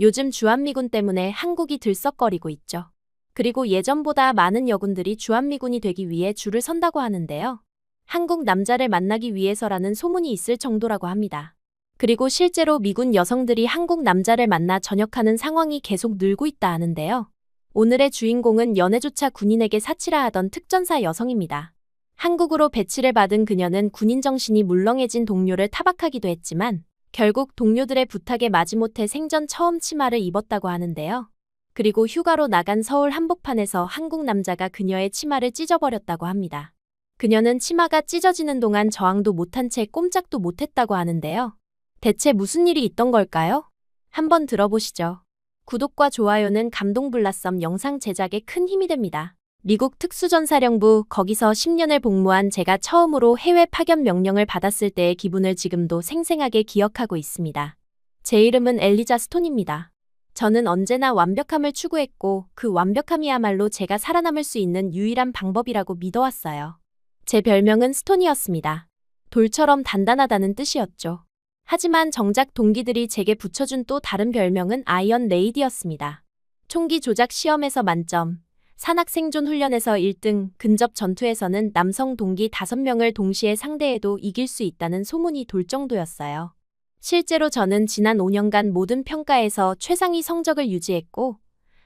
요즘 주한미군 때문에 한국이 들썩거리고 있죠. 그리고 예전보다 많은 여군들이 주한미군이 되기 위해 줄을 선다고 하는데요. 한국 남자를 만나기 위해서라는 소문이 있을 정도라고 합니다. 그리고 실제로 미군 여성들이 한국 남자를 만나 전역하는 상황이 계속 늘고 있다 하는데요. 오늘의 주인공은 연애조차 군인에게 사치라 하던 특전사 여성입니다. 한국으로 배치를 받은 그녀는 군인 정신이 물렁해진 동료를 타박하기도 했지만 결국 동료들의 부탁에 마지못해 생전 처음 치마를 입었다고 하는데요. 그리고 휴가로 나간 서울 한복판에서 한국 남자가 그녀의 치마를 찢어버렸다고 합니다. 그녀는 치마가 찢어지는 동안 저항도 못한 채 꼼짝도 못했다고 하는데요. 대체 무슨 일이 있던 걸까요? 한번 들어보시죠. 구독과 좋아요는 감동블라썸 영상 제작에 큰 힘이 됩니다. 미국 특수전사령부, 거기서 10년을 복무한 제가 처음으로 해외 파견 명령을 받았을 때의 기분을 지금도 생생하게 기억하고 있습니다. 제 이름은 엘리자 스톤입니다. 저는 언제나 완벽함을 추구했고 그 완벽함이야말로 제가 살아남을 수 있는 유일한 방법이라고 믿어왔어요. 제 별명은 스톤이었습니다. 돌처럼 단단하다는 뜻이었죠. 하지만 정작 동기들이 제게 붙여준 또 다른 별명은 아이언 레이디였습니다. 총기 조작 시험에서 만점, 산악 생존 훈련에서 1등, 근접 전투에서는 남성 동기 5명을 동시에 상대해도 이길 수 있다는 소문이 돌 정도였어요. 실제로 저는 지난 5년간 모든 평가에서 최상위 성적을 유지했고,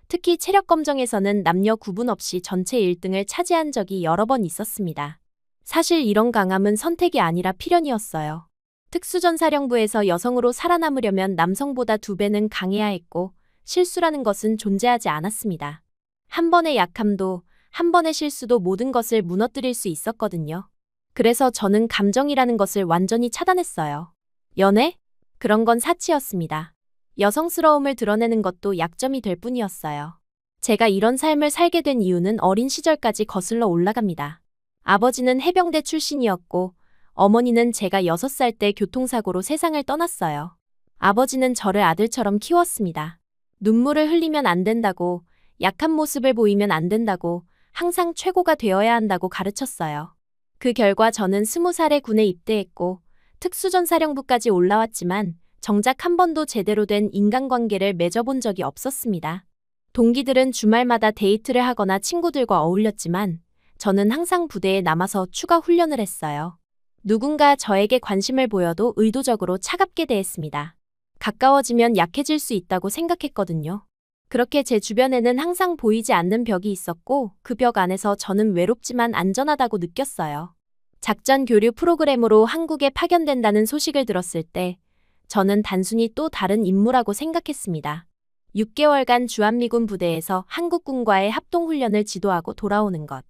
특히 체력 검정에서는 남녀 구분 없이 전체 1등을 차지한 적이 여러 번 있었습니다. 사실 이런 강함은 선택이 아니라 필연이었어요. 특수전사령부에서 여성으로 살아남으려면 남성보다 2배는 강해야 했고, 실수라는 것은 존재하지 않았습니다. 한 번의 약함도, 한 번의 실수도 모든 것을 무너뜨릴 수 있었거든요. 그래서 저는 감정이라는 것을 완전히 차단했어요. 연애? 그런 건 사치였습니다. 여성스러움을 드러내는 것도 약점이 될 뿐이었어요. 제가 이런 삶을 살게 된 이유는 어린 시절까지 거슬러 올라갑니다. 아버지는 해병대 출신이었고 어머니는 제가 6살 때 교통사고로 세상을 떠났어요. 아버지는 저를 아들처럼 키웠습니다. 눈물을 흘리면 안 된다고, 약한 모습을 보이면 안 된다고, 항상 최고가 되어야 한다고 가르쳤어요. 그 결과 저는 20살에 군에 입대했고 특수전사령부까지 올라왔지만 정작 한 번도 제대로 된 인간관계를 맺어본 적이 없었습니다. 동기들은 주말마다 데이트를 하거나 친구들과 어울렸지만 저는 항상 부대에 남아서 추가 훈련을 했어요. 누군가 저에게 관심을 보여도 의도적으로 차갑게 대했습니다. 가까워지면 약해질 수 있다고 생각했거든요. 그렇게 제 주변에는 항상 보이지 않는 벽이 있었고 그 벽 안에서 저는 외롭지만 안전하다고 느꼈어요. 작전 교류 프로그램으로 한국에 파견된다는 소식을 들었을 때 저는 단순히 또 다른 임무라고 생각했습니다. 6개월간 주한미군 부대에서 한국군과의 합동훈련을 지도하고 돌아오는 것.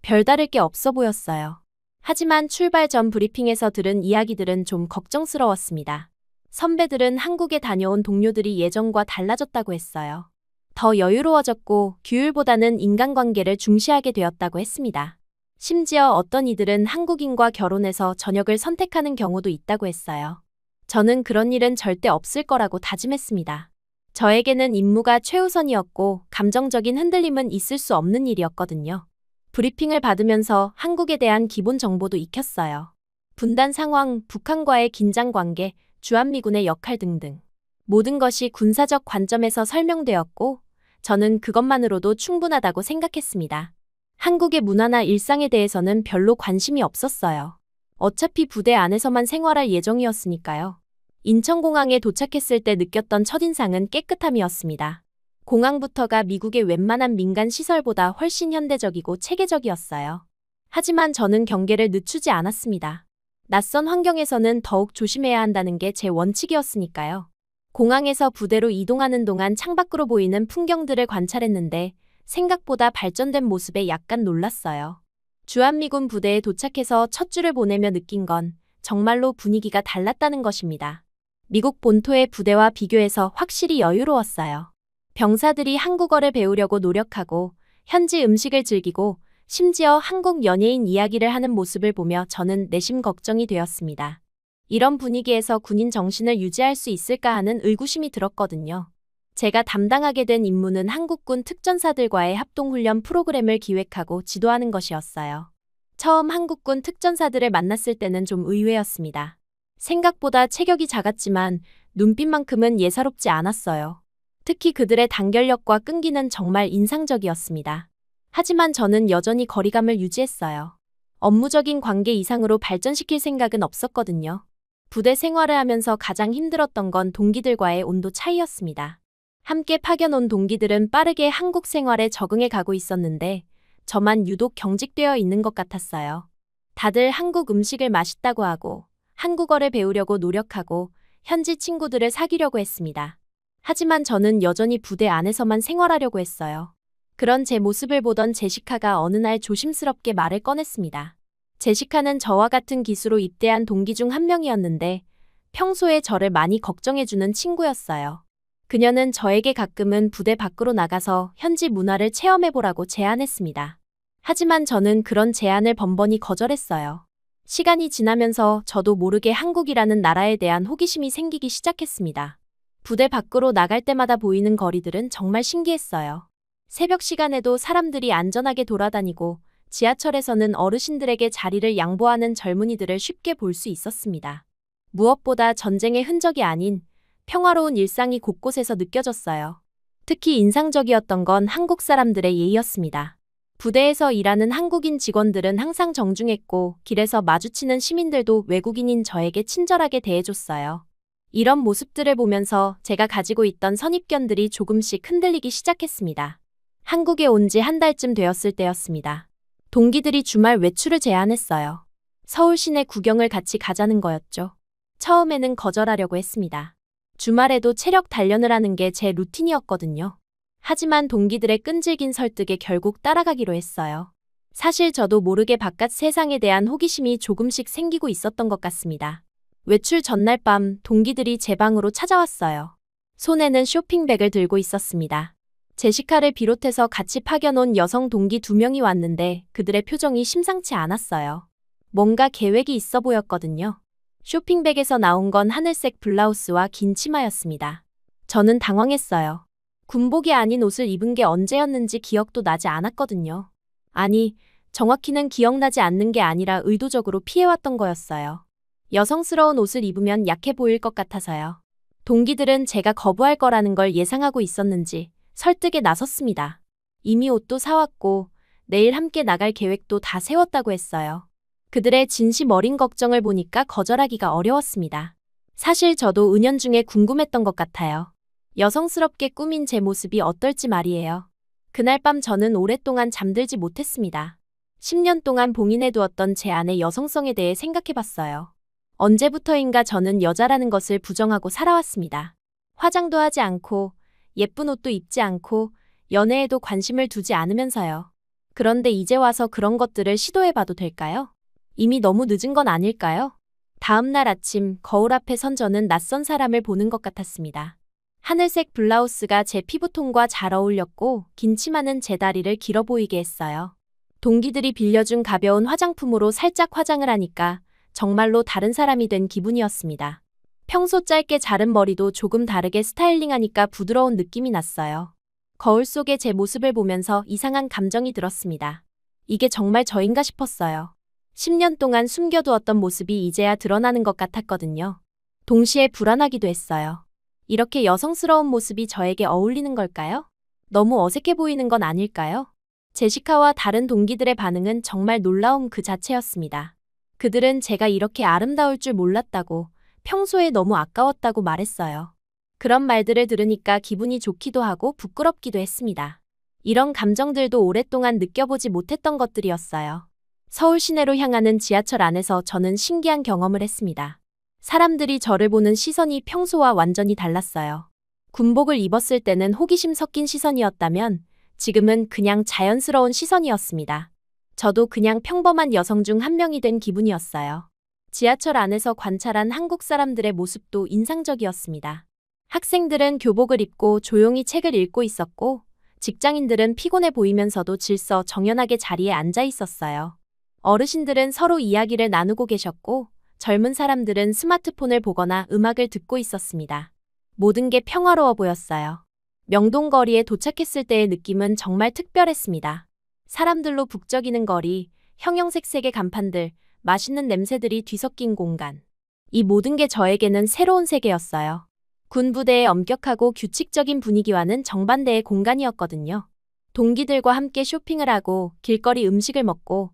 별다를 게 없어 보였어요. 하지만 출발 전 브리핑에서 들은 이야기들은 좀 걱정스러웠습니다. 선배들은 한국에 다녀온 동료들이 예전과 달라졌다고 했어요. 더 여유로워졌고 규율보다는 인간관계를 중시하게 되었다고 했습니다. 심지어 어떤 이들은 한국인과 결혼해서 전역을 선택하는 경우도 있다고 했어요. 저는 그런 일은 절대 없을 거라고 다짐했습니다. 저에게는 임무가 최우선이었고 감정적인 흔들림은 있을 수 없는 일이었거든요. 브리핑을 받으면서 한국에 대한 기본 정보도 익혔어요. 분단 상황, 북한과의 긴장 관계, 주한미군의 역할 등등. 모든 것이 군사적 관점에서 설명되었고 저는 그것만으로도 충분하다고 생각했습니다. 한국의 문화나 일상에 대해서는 별로 관심이 없었어요. 어차피 부대 안에서만 생활할 예정이었으니까요. 인천공항에 도착했을 때 느꼈던 첫인상은 깨끗함이었습니다. 공항부터가 미국의 웬만한 민간 시설보다 훨씬 현대적이고 체계적이었어요. 하지만 저는 경계를 늦추지 않았습니다. 낯선 환경에서는 더욱 조심해야 한다는 게 제 원칙이었으니까요. 공항에서 부대로 이동하는 동안 창밖으로 보이는 풍경들을 관찰했는데 생각보다 발전된 모습에 약간 놀랐어요. 주한미군 부대에 도착해서 첫 주를 보내며 느낀 건 정말로 분위기가 달랐다는 것입니다. 미국 본토의 부대와 비교해서 확실히 여유로웠어요. 병사들이 한국어를 배우려고 노력하고 현지 음식을 즐기고 심지어 한국 연예인 이야기를 하는 모습을 보며 저는 내심 걱정이 되었습니다. 이런 분위기에서 군인 정신을 유지할 수 있을까 하는 의구심이 들었거든요. 제가 담당하게 된 임무는 한국군 특전사들과의 합동훈련 프로그램을 기획하고 지도하는 것이었어요. 처음 한국군 특전사들을 만났을 때는 좀 의외였습니다. 생각보다 체격이 작았지만 눈빛만큼은 예사롭지 않았어요. 특히 그들의 단결력과 끈기는 정말 인상적이었습니다. 하지만 저는 여전히 거리감을 유지했어요. 업무적인 관계 이상으로 발전시킬 생각은 없었거든요. 부대 생활을 하면서 가장 힘들었던 건 동기들과의 온도 차이였습니다. 함께 파견 온 동기들은 빠르게 한국 생활에 적응해 가고 있었는데 저만 유독 경직되어 있는 것 같았어요. 다들 한국 음식을 맛있다고 하고 한국어를 배우려고 노력하고 현지 친구들을 사귀려고 했습니다. 하지만 저는 여전히 부대 안에서만 생활하려고 했어요. 그런 제 모습을 보던 제시카가 어느 날 조심스럽게 말을 꺼냈습니다. 제시카는 저와 같은 기수로 입대한 동기 중 한 명이었는데 평소에 저를 많이 걱정해주는 친구였어요. 그녀는 저에게 가끔은 부대 밖으로 나가서 현지 문화를 체험해보라고 제안했습니다. 하지만 저는 그런 제안을 번번이 거절했어요. 시간이 지나면서 저도 모르게 한국이라는 나라에 대한 호기심이 생기기 시작했습니다. 부대 밖으로 나갈 때마다 보이는 거리들은 정말 신기했어요. 새벽 시간에도 사람들이 안전하게 돌아다니고 지하철에서는 어르신들에게 자리를 양보하는 젊은이들을 쉽게 볼 수 있었습니다. 무엇보다 전쟁의 흔적이 아닌 평화로운 일상이 곳곳에서 느껴졌어요. 특히 인상적이었던 건 한국 사람들의 예의였습니다. 부대에서 일하는 한국인 직원들은 항상 정중했고 길에서 마주치는 시민들도 외국인인 저에게 친절하게 대해줬어요. 이런 모습들을 보면서 제가 가지고 있던 선입견들이 조금씩 흔들리기 시작했습니다. 한국에 온 지 한 달쯤 되었을 때였습니다. 동기들이 주말 외출을 제안했어요. 서울 시내 구경을 같이 가자는 거였죠. 처음에는 거절하려고 했습니다. 주말에도 체력 단련을 하는 게 제 루틴이었거든요. 하지만 동기들의 끈질긴 설득에 결국 따라가기로 했어요. 사실 저도 모르게 바깥 세상에 대한 호기심이 조금씩 생기고 있었던 것 같습니다. 외출 전날 밤 동기들이 제 방으로 찾아왔어요. 손에는 쇼핑백을 들고 있었습니다. 제시카를 비롯해서 같이 파견 온 여성 동기 2명이 왔는데 그들의 표정이 심상치 않았어요. 뭔가 계획이 있어 보였거든요. 쇼핑백에서 나온 건 하늘색 블라우스와 긴 치마였습니다. 저는 당황했어요. 군복이 아닌 옷을 입은 게 언제였는지 기억도 나지 않았거든요. 아니, 정확히는 기억나지 않는 게 아니라 의도적으로 피해왔던 거였어요. 여성스러운 옷을 입으면 약해 보일 것 같아서요. 동기들은 제가 거부할 거라는 걸 예상하고 있었는지 설득에 나섰습니다. 이미 옷도 사왔고 내일 함께 나갈 계획도 다 세웠다고 했어요. 그들의 진심 어린 걱정을 보니까 거절하기가 어려웠습니다. 사실 저도 은연중에 궁금했던 것 같아요. 여성스럽게 꾸민 제 모습이 어떨지 말이에요. 그날 밤 저는 오랫동안 잠들지 못했습니다. 10년 동안 봉인해두었던 제 안의 여성성에 대해 생각해봤어요. 언제부터인가 저는 여자라는 것을 부정하고 살아왔습니다. 화장도 하지 않고 예쁜 옷도 입지 않고 연애에도 관심을 두지 않으면서요. 그런데 이제 와서 그런 것들을 시도해봐도 될까요? 이미 너무 늦은 건 아닐까요? 다음 날 아침 거울 앞에 선 저는 낯선 사람을 보는 것 같았습니다. 하늘색 블라우스가 제 피부톤과 잘 어울렸고 긴 치마는 제 다리를 길어 보이게 했어요. 동기들이 빌려준 가벼운 화장품으로 살짝 화장을 하니까 정말로 다른 사람이 된 기분이었습니다. 평소 짧게 자른 머리도 조금 다르게 스타일링하니까 부드러운 느낌이 났어요. 거울 속의 제 모습을 보면서 이상한 감정이 들었습니다. 이게 정말 저인가 싶었어요. 10년 동안 숨겨두었던 모습이 이제야 드러나는 것 같았거든요. 동시에 불안하기도 했어요. 이렇게 여성스러운 모습이 저에게 어울리는 걸까요? 너무 어색해 보이는 건 아닐까요? 제시카와 다른 동기들의 반응은 정말 놀라움 그 자체였습니다. 그들은 제가 이렇게 아름다울 줄 몰랐다고, 평소에 너무 아까웠다고 말했어요. 그런 말들을 들으니까 기분이 좋기도 하고 부끄럽기도 했습니다. 이런 감정들도 오랫동안 느껴보지 못했던 것들이었어요. 서울 시내로 향하는 지하철 안에서 저는 신기한 경험을 했습니다. 사람들이 저를 보는 시선이 평소와 완전히 달랐어요. 군복을 입었을 때는 호기심 섞인 시선이었다면 지금은 그냥 자연스러운 시선이었습니다. 저도 그냥 평범한 여성 중 한 명이 된 기분이었어요. 지하철 안에서 관찰한 한국 사람들의 모습도 인상적이었습니다. 학생들은 교복을 입고 조용히 책을 읽고 있었고 직장인들은 피곤해 보이면서도 질서 정연하게 자리에 앉아 있었어요. 어르신들은 서로 이야기를 나누고 계셨고 젊은 사람들은 스마트폰을 보거나 음악을 듣고 있었습니다. 모든 게 평화로워 보였어요. 명동거리에 도착했을 때의 느낌은 정말 특별했습니다. 사람들로 북적이는 거리, 형형색색의 간판들, 맛있는 냄새들이 뒤섞인 공간. 이 모든 게 저에게는 새로운 세계였어요. 군부대의 엄격하고 규칙적인 분위기와는 정반대의 공간이었거든요. 동기들과 함께 쇼핑을 하고 길거리 음식을 먹고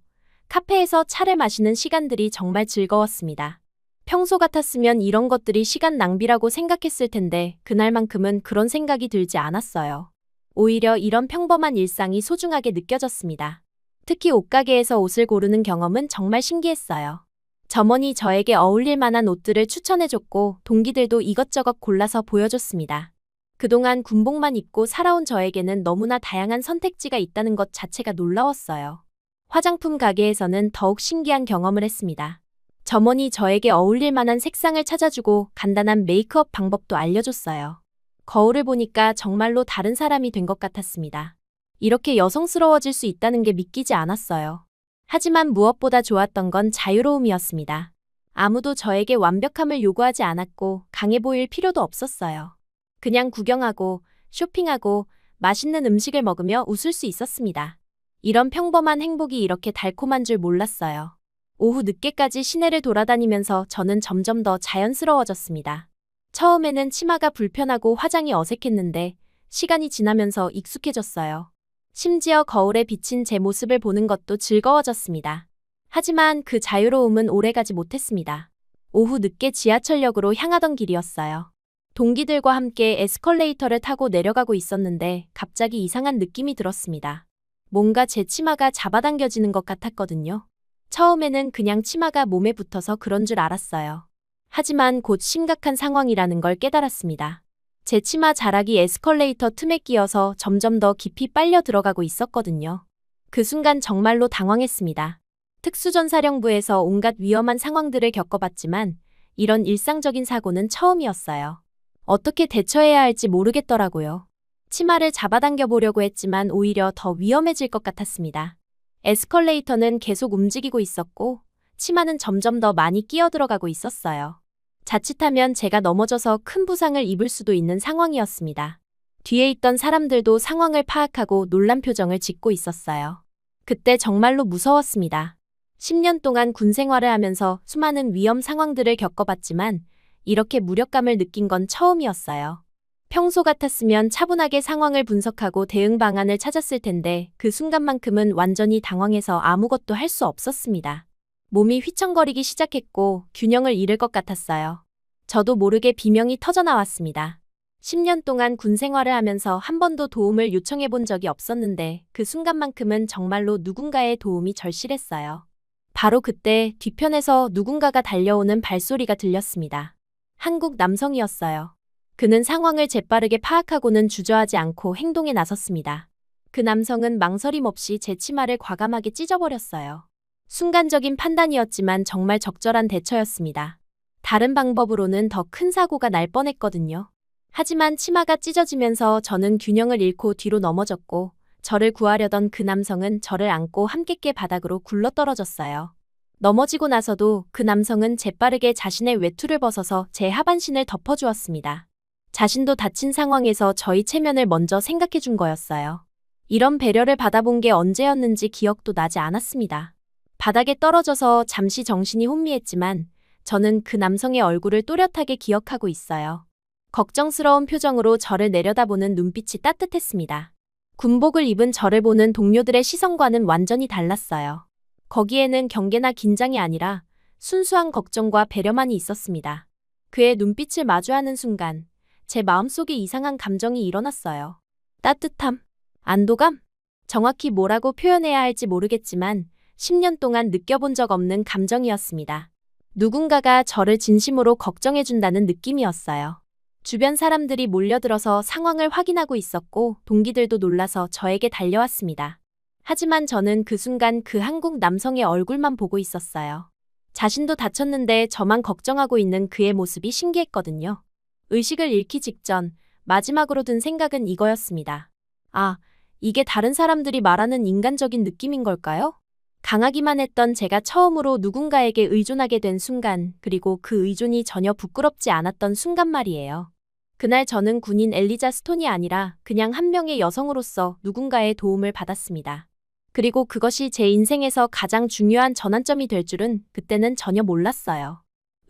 카페에서 차를 마시는 시간들이 정말 즐거웠습니다. 평소 같았으면 이런 것들이 시간 낭비라고 생각했을 텐데 그날만큼은 그런 생각이 들지 않았어요. 오히려 이런 평범한 일상이 소중하게 느껴졌습니다. 특히 옷가게에서 옷을 고르는 경험은 정말 신기했어요. 점원이 저에게 어울릴 만한 옷들을 추천해줬고 동기들도 이것저것 골라서 보여줬습니다. 그동안 군복만 입고 살아온 저에게는 너무나 다양한 선택지가 있다는 것 자체가 놀라웠어요. 화장품 가게에서는 더욱 신기한 경험을 했습니다. 점원이 저에게 어울릴 만한 색상을 찾아주고 간단한 메이크업 방법도 알려줬어요. 거울을 보니까 정말로 다른 사람이 된 것 같았습니다. 이렇게 여성스러워질 수 있다는 게 믿기지 않았어요. 하지만 무엇보다 좋았던 건 자유로움이었습니다. 아무도 저에게 완벽함을 요구하지 않았고 강해 보일 필요도 없었어요. 그냥 구경하고 쇼핑하고 맛있는 음식을 먹으며 웃을 수 있었습니다. 이런 평범한 행복이 이렇게 달콤한 줄 몰랐어요. 오후 늦게까지 시내를 돌아다니면서 저는 점점 더 자연스러워졌습니다. 처음에는 치마가 불편하고 화장이 어색했는데 시간이 지나면서 익숙해졌어요. 심지어 거울에 비친 제 모습을 보는 것도 즐거워졌습니다. 하지만 그 자유로움은 오래가지 못했습니다. 오후 늦게 지하철역으로 향하던 길이었어요. 동기들과 함께 에스컬레이터를 타고 내려가고 있었는데 갑자기 이상한 느낌이 들었습니다. 뭔가 제 치마가 잡아당겨지는 것 같았거든요. 처음에는 그냥 치마가 몸에 붙어서 그런 줄 알았어요. 하지만 곧 심각한 상황이라는 걸 깨달았습니다. 제 치마 자락이 에스컬레이터 틈에 끼어서 점점 더 깊이 빨려 들어가고 있었거든요. 그 순간 정말로 당황했습니다. 특수전사령부에서 온갖 위험한 상황들을 겪어봤지만 이런 일상적인 사고는 처음이었어요. 어떻게 대처해야 할지 모르겠더라고요. 치마를 잡아당겨 보려고 했지만 오히려 더 위험해질 것 같았습니다. 에스컬레이터는 계속 움직이고 있었고 치마는 점점 더 많이 끼어들어가고 있었어요. 자칫하면 제가 넘어져서 큰 부상을 입을 수도 있는 상황이었습니다. 뒤에 있던 사람들도 상황을 파악하고 놀란 표정을 짓고 있었어요. 그때 정말로 무서웠습니다. 10년 동안 군 생활을 하면서 수많은 위험 상황들을 겪어봤지만 이렇게 무력감을 느낀 건 처음이었어요. 평소 같았으면 차분하게 상황을 분석하고 대응 방안을 찾았을 텐데 그 순간만큼은 완전히 당황해서 아무것도 할 수 없었습니다. 몸이 휘청거리기 시작했고 균형을 잃을 것 같았어요. 저도 모르게 비명이 터져나왔습니다. 10년 동안 군 생활을 하면서 한 번도 도움을 요청해 본 적이 없었는데 그 순간만큼은 정말로 누군가의 도움이 절실했어요. 바로 그때 뒤편에서 누군가가 달려오는 발소리가 들렸습니다. 한국 남성이었어요. 그는 상황을 재빠르게 파악하고는 주저하지 않고 행동에 나섰습니다. 그 남성은 망설임 없이 제 치마를 과감하게 찢어버렸어요. 순간적인 판단이었지만 정말 적절한 대처였습니다. 다른 방법으로는 더 큰 사고가 날 뻔했거든요. 하지만 치마가 찢어지면서 저는 균형을 잃고 뒤로 넘어졌고 저를 구하려던 그 남성은 저를 안고 함께 깨 바닥으로 굴러떨어졌어요. 넘어지고 나서도 그 남성은 재빠르게 자신의 외투를 벗어서 제 하반신을 덮어주었습니다. 자신도 다친 상황에서 저희 체면을 먼저 생각해 준 거였어요. 이런 배려를 받아본 게 언제였는지 기억도 나지 않았습니다. 바닥에 떨어져서 잠시 정신이 혼미했지만 저는 그 남성의 얼굴을 또렷하게 기억하고 있어요. 걱정스러운 표정으로 저를 내려다보는 눈빛이 따뜻했습니다. 군복을 입은 저를 보는 동료들의 시선과는 완전히 달랐어요. 거기에는 경계나 긴장이 아니라 순수한 걱정과 배려만이 있었습니다. 그의 눈빛을 마주하는 순간 제 마음속에 이상한 감정이 일어났어요. 따뜻함, 안도감? 정확히 뭐라고 표현해야 할지 모르겠지만 10년 동안 느껴본 적 없는 감정이었습니다. 누군가가 저를 진심으로 걱정해준다는 느낌이었어요. 주변 사람들이 몰려들어서 상황을 확인하고 있었고 동기들도 놀라서 저에게 달려왔습니다. 하지만 저는 그 순간 그 한국 남성의 얼굴만 보고 있었어요. 자신도 다쳤는데 저만 걱정하고 있는 그의 모습이 신기했거든요. 의식을 잃기 직전 마지막으로 든 생각은 이거였습니다. 아, 이게 다른 사람들이 말하는 인간적인 느낌인 걸까요? 강하기만 했던 제가 처음으로 누군가에게 의존하게 된 순간, 그리고 그 의존이 전혀 부끄럽지 않았던 순간 말이에요. 그날 저는 군인 엘리자 스톤이 아니라 그냥 한 명의 여성으로서 누군가의 도움을 받았습니다. 그리고 그것이 제 인생에서 가장 중요한 전환점이 될 줄은 그때는 전혀 몰랐어요.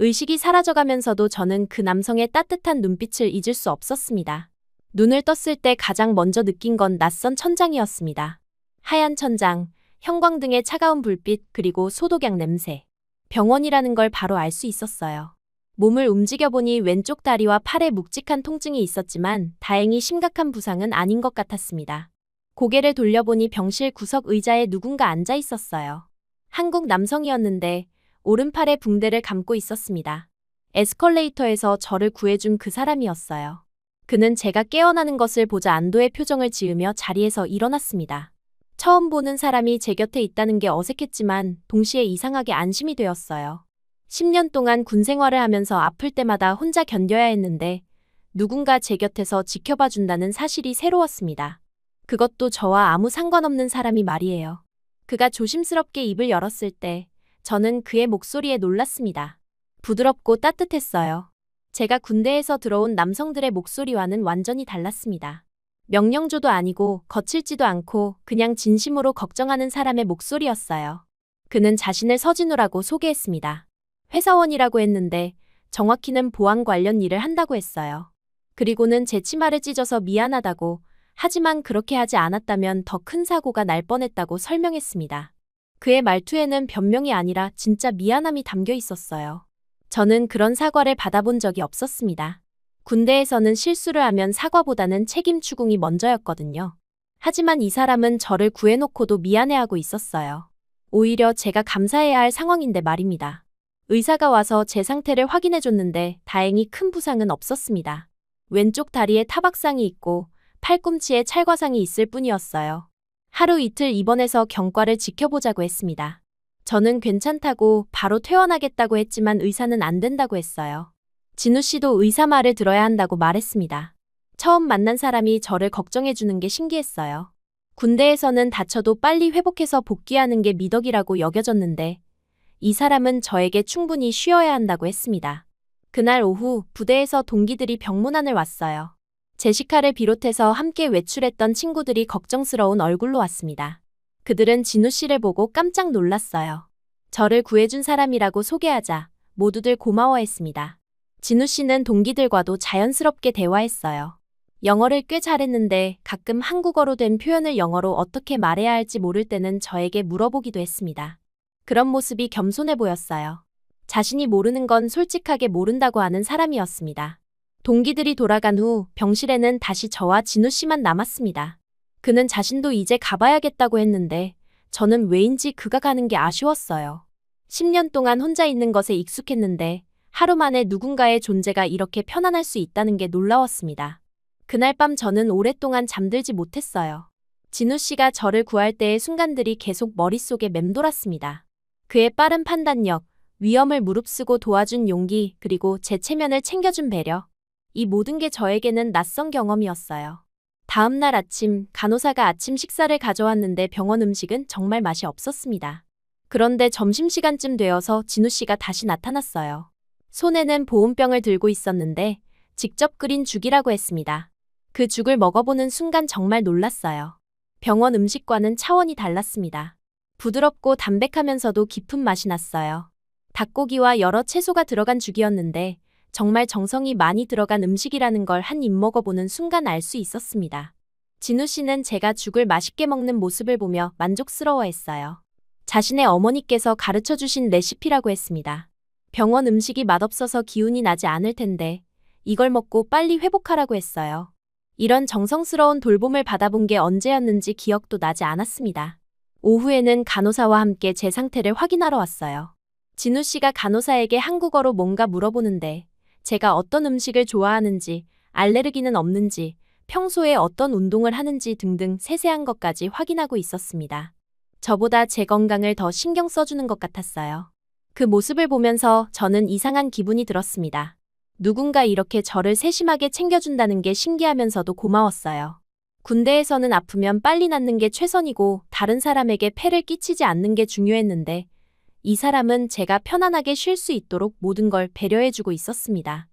의식이 사라져가면서도 저는 그 남성의 따뜻한 눈빛을 잊을 수 없었습니다. 눈을 떴을 때 가장 먼저 느낀 건 낯선 천장이었습니다. 하얀 천장, 형광등의 차가운 불빛, 그리고 소독약 냄새. 병원이라는 걸 바로 알 수 있었어요. 몸을 움직여보니 왼쪽 다리와 팔에 묵직한 통증이 있었지만 다행히 심각한 부상은 아닌 것 같았습니다. 고개를 돌려보니 병실 구석 의자에 누군가 앉아 있었어요. 한국 남성이었는데 오른팔에 붕대를 감고 있었습니다. 에스컬레이터에서 저를 구해준 그 사람이었어요. 그는 제가 깨어나는 것을 보자 안도의 표정을 지으며 자리에서 일어났습니다. 처음 보는 사람이 제 곁에 있다는 게 어색했지만 동시에 이상하게 안심이 되었어요. 10년 동안 군 생활을 하면서 아플 때마다 혼자 견뎌야 했는데 누군가 제 곁에서 지켜봐 준다는 사실이 새로웠습니다. 그것도 저와 아무 상관없는 사람이 말이에요. 그가 조심스럽게 입을 열었을 때 저는 그의 목소리에 놀랐습니다. 부드럽고 따뜻했어요. 제가 군대에서 들어온 남성들의 목소리와는 완전히 달랐습니다. 명령조도 아니고 거칠지도 않고 그냥 진심으로 걱정하는 사람의 목소리였어요. 그는 자신을 서진우라고 소개했습니다. 회사원이라고 했는데 정확히는 보안 관련 일을 한다고 했어요. 그리고는 제 치마를 찢어서 미안하다고, 하지만 그렇게 하지 않았다면 더 큰 사고가 날 뻔했다고 설명했습니다. 그의 말투에는 변명이 아니라 진짜 미안함이 담겨 있었어요. 저는 그런 사과를 받아본 적이 없었습니다. 군대에서는 실수를 하면 사과보다는 책임 추궁이 먼저였거든요. 하지만 이 사람은 저를 구해놓고도 미안해하고 있었어요. 오히려 제가 감사해야 할 상황인데 말입니다. 의사가 와서 제 상태를 확인해줬는데 다행히 큰 부상은 없었습니다. 왼쪽 다리에 타박상이 있고 팔꿈치에 찰과상이 있을 뿐이었어요. 하루 이틀 입원해서 경과를 지켜보자고 했습니다. 저는 괜찮다고 바로 퇴원하겠다고 했지만 의사는 안 된다고 했어요. 진우 씨도 의사 말을 들어야 한다고 말했습니다. 처음 만난 사람이 저를 걱정해주는 게 신기했어요. 군대에서는 다쳐도 빨리 회복해서 복귀하는 게 미덕이라고 여겨졌는데 이 사람은 저에게 충분히 쉬어야 한다고 했습니다. 그날 오후 부대에서 동기들이 병문안을 왔어요. 제시카를 비롯해서 함께 외출했던 친구들이 걱정스러운 얼굴로 왔습니다. 그들은 진우 씨를 보고 깜짝 놀랐어요. 저를 구해준 사람이라고 소개하자 모두들 고마워했습니다. 진우 씨는 동기들과도 자연스럽게 대화했어요. 영어를 꽤 잘했는데 가끔 한국어로 된 표현을 영어로 어떻게 말해야 할지 모를 때는 저에게 물어보기도 했습니다. 그런 모습이 겸손해 보였어요. 자신이 모르는 건 솔직하게 모른다고 하는 사람이었습니다. 동기들이 돌아간 후 병실에는 다시 저와 진우 씨만 남았습니다. 그는 자신도 이제 가봐야겠다고 했는데 저는 왜인지 그가 가는 게 아쉬웠어요. 10년 동안 혼자 있는 것에 익숙했는데 하루 만에 누군가의 존재가 이렇게 편안할 수 있다는 게 놀라웠습니다. 그날 밤 저는 오랫동안 잠들지 못했어요. 진우 씨가 저를 구할 때의 순간들이 계속 머릿속에 맴돌았습니다. 그의 빠른 판단력, 위험을 무릅쓰고 도와준 용기, 그리고 제 체면을 챙겨준 배려. 이 모든 게 저에게는 낯선 경험이었어요. 다음 날 아침, 간호사가 아침 식사를 가져왔는데 병원 음식은 정말 맛이 없었습니다. 그런데 점심시간쯤 되어서 진우 씨가 다시 나타났어요. 손에는 보온병을 들고 있었는데 직접 끓인 죽이라고 했습니다. 그 죽을 먹어보는 순간 정말 놀랐어요. 병원 음식과는 차원이 달랐습니다. 부드럽고 담백하면서도 깊은 맛이 났어요. 닭고기와 여러 채소가 들어간 죽이었는데 정말 정성이 많이 들어간 음식이라는 걸 한 입 먹어보는 순간 알 수 있었습니다. 진우 씨는 제가 죽을 맛있게 먹는 모습을 보며 만족스러워했어요. 자신의 어머니께서 가르쳐주신 레시피라고 했습니다. 병원 음식이 맛없어서 기운이 나지 않을 텐데 이걸 먹고 빨리 회복하라고 했어요. 이런 정성스러운 돌봄을 받아본 게 언제였는지 기억도 나지 않았습니다. 오후에는 간호사와 함께 제 상태를 확인하러 왔어요. 진우 씨가 간호사에게 한국어로 뭔가 물어보는데 제가 어떤 음식을 좋아하는지, 알레르기는 없는지, 평소에 어떤 운동을 하는지 등등 세세한 것까지 확인하고 있었습니다. 저보다 제 건강을 더 신경 써주는 것 같았어요. 그 모습을 보면서 저는 이상한 기분이 들었습니다. 누군가 이렇게 저를 세심하게 챙겨준다는 게 신기하면서도 고마웠어요. 군대에서는 아프면 빨리 낫는 게 최선이고 다른 사람에게 폐를 끼치지 않는 게 중요했는데 이 사람은 제가 편안하게 쉴 수 있도록 모든 걸 배려해주고 있었습니다.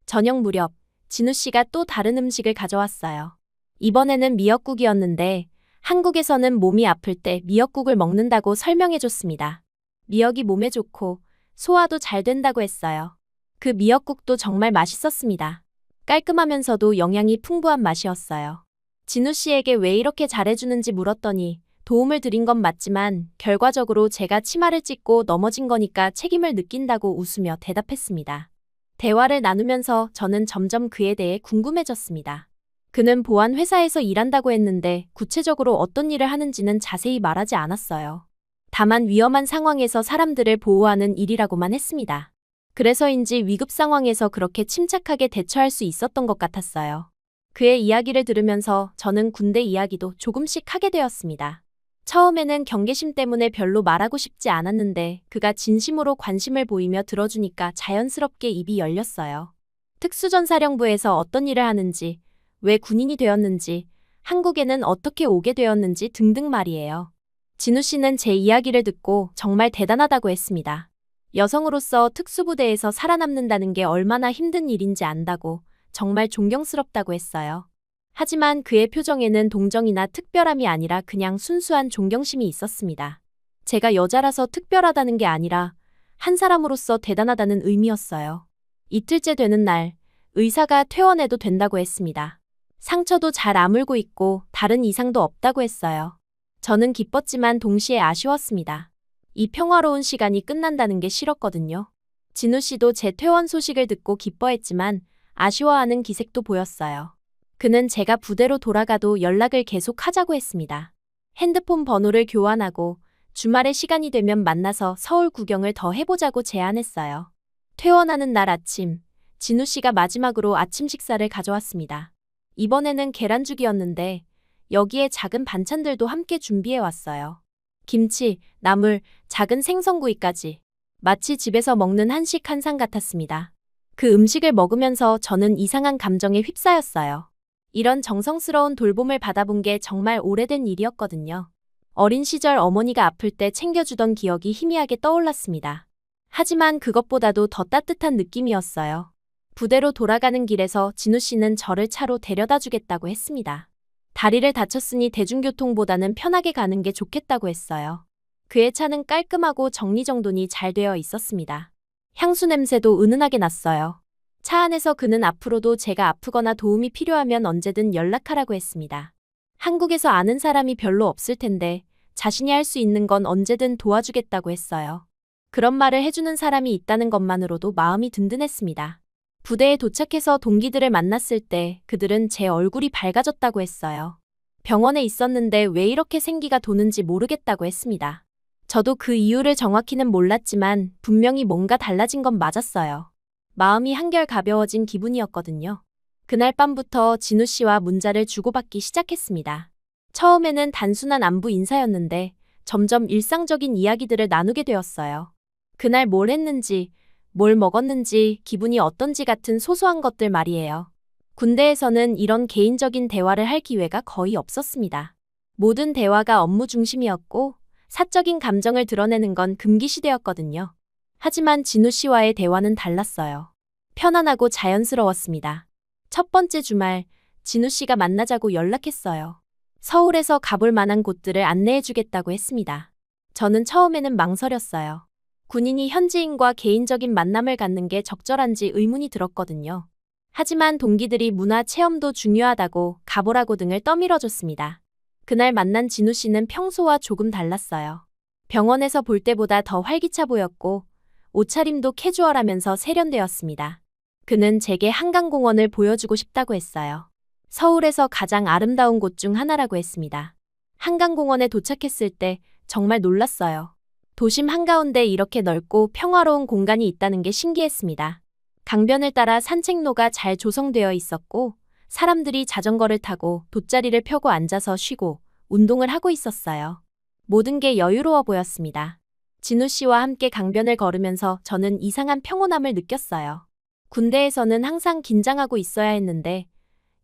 저녁 무렵 진우 씨가 또 다른 음식을 가져왔어요. 이번에는 미역국이었는데 한국에서는 몸이 아플 때 미역국을 먹는다고 설명해줬습니다. 미역이 몸에 좋고 소화도 잘 된다고 했어요. 그 미역국도 정말 맛있었습니다. 깔끔하면서도 영양이 풍부한 맛이었어요. 진우 씨에게 왜 이렇게 잘해주는지 물었더니 도움을 드린 건 맞지만 결과적으로 제가 치마를 찢고 넘어진 거니까 책임을 느낀다고 웃으며 대답했습니다. 대화를 나누면서 저는 점점 그에 대해 궁금해졌습니다. 그는 보안 회사에서 일한다고 했는데 구체적으로 어떤 일을 하는지는 자세히 말하지 않았어요. 다만 위험한 상황에서 사람들을 보호하는 일이라고만 했습니다. 그래서인지 위급 상황에서 그렇게 침착하게 대처할 수 있었던 것 같았어요. 그의 이야기를 들으면서 저는 군대 이야기도 조금씩 하게 되었습니다. 처음에는 경계심 때문에 별로 말하고 싶지 않았는데 그가 진심으로 관심을 보이며 들어주니까 자연스럽게 입이 열렸어요. 특수전사령부에서 어떤 일을 하는지, 왜 군인이 되었는지, 한국에는 어떻게 오게 되었는지 등등 말이에요. 진우 씨는 제 이야기를 듣고 정말 대단하다고 했습니다. 여성으로서 특수부대에서 살아남는다는 게 얼마나 힘든 일인지 안다고 정말 존경스럽다고 했어요. 하지만 그의 표정에는 동정이나 특별함이 아니라 그냥 순수한 존경심이 있었습니다. 제가 여자라서 특별하다는 게 아니라 한 사람으로서 대단하다는 의미였어요. 이틀째 되는 날, 의사가 퇴원해도 된다고 했습니다. 상처도 잘 아물고 있고 다른 이상도 없다고 했어요. 저는 기뻤지만 동시에 아쉬웠습니다. 이 평화로운 시간이 끝난다는 게 싫었거든요. 진우 씨도 제 퇴원 소식을 듣고 기뻐했지만 아쉬워하는 기색도 보였어요. 그는 제가 부대로 돌아가도 연락을 계속 하자고 했습니다. 핸드폰 번호를 교환하고 주말에 시간이 되면 만나서 서울 구경을 더 해보자고 제안했어요. 퇴원하는 날 아침, 진우 씨가 마지막으로 아침 식사를 가져왔습니다. 이번에는 계란죽이었는데 여기에 작은 반찬들도 함께 준비해 왔어요. 김치, 나물, 작은 생선구이까지. 마치 집에서 먹는 한식 한상 같았습니다. 그 음식을 먹으면서 저는 이상한 감정에 휩싸였어요. 이런 정성스러운 돌봄을 받아본 게 정말 오래된 일이었거든요. 어린 시절 어머니가 아플 때 챙겨주던 기억이 희미하게 떠올랐습니다. 하지만 그것보다도 더 따뜻한 느낌이었어요. 부대로 돌아가는 길에서 진우 씨는 저를 차로 데려다 주겠다고 했습니다. 다리를 다쳤으니 대중교통보다는 편하게 가는 게 좋겠다고 했어요. 그의 차는 깔끔하고 정리정돈이 잘 되어 있었습니다. 향수 냄새도 은은하게 났어요. 차 안에서 그는 앞으로도 제가 아프거나 도움이 필요하면 언제든 연락하라고 했습니다. 한국에서 아는 사람이 별로 없을 텐데 자신이 할 수 있는 건 언제든 도와주겠다고 했어요. 그런 말을 해주는 사람이 있다는 것만으로도 마음이 든든했습니다. 부대에 도착해서 동기들을 만났을 때 그들은 제 얼굴이 밝아졌다고 했어요. 병원에 있었는데 왜 이렇게 생기가 도는지 모르겠다고 했습니다. 저도 그 이유를 정확히는 몰랐지만 분명히 뭔가 달라진 건 맞았어요. 마음이 한결 가벼워진 기분이었거든요. 그날 밤부터 진우 씨와 문자를 주고받기 시작했습니다. 처음에는 단순한 안부 인사였는데 점점 일상적인 이야기들을 나누게 되었어요. 그날 뭘 했는지, 뭘 먹었는지, 기분이 어떤지 같은 소소한 것들 말이에요. 군대에서는 이런 개인적인 대화를 할 기회가 거의 없었습니다. 모든 대화가 업무 중심이었고 사적인 감정을 드러내는 건 금기시되었거든요. 하지만 진우 씨와의 대화는 달랐어요. 편안하고 자연스러웠습니다. 첫 번째 주말, 진우 씨가 만나자고 연락했어요. 서울에서 가볼 만한 곳들을 안내해주겠다고 했습니다. 저는 처음에는 망설였어요. 군인이 현지인과 개인적인 만남을 갖는 게 적절한지 의문이 들었거든요. 하지만 동기들이 문화 체험도 중요하다고 가보라고 등을 떠밀어줬습니다. 그날 만난 진우 씨는 평소와 조금 달랐어요. 병원에서 볼 때보다 더 활기차 보였고 옷차림도 캐주얼하면서 세련되었습니다. 그는 제게 한강공원을 보여주고 싶다고 했어요. 서울에서 가장 아름다운 곳 중 하나라고 했습니다. 한강공원에 도착했을 때 정말 놀랐어요. 도심 한가운데 이렇게 넓고 평화로운 공간이 있다는 게 신기했습니다. 강변을 따라 산책로가 잘 조성되어 있었고 사람들이 자전거를 타고 돗자리를 펴고 앉아서 쉬고 운동을 하고 있었어요. 모든 게 여유로워 보였습니다. 진우 씨와 함께 강변을 걸으면서 저는 이상한 평온함을 느꼈어요. 군대에서는 항상 긴장하고 있어야 했는데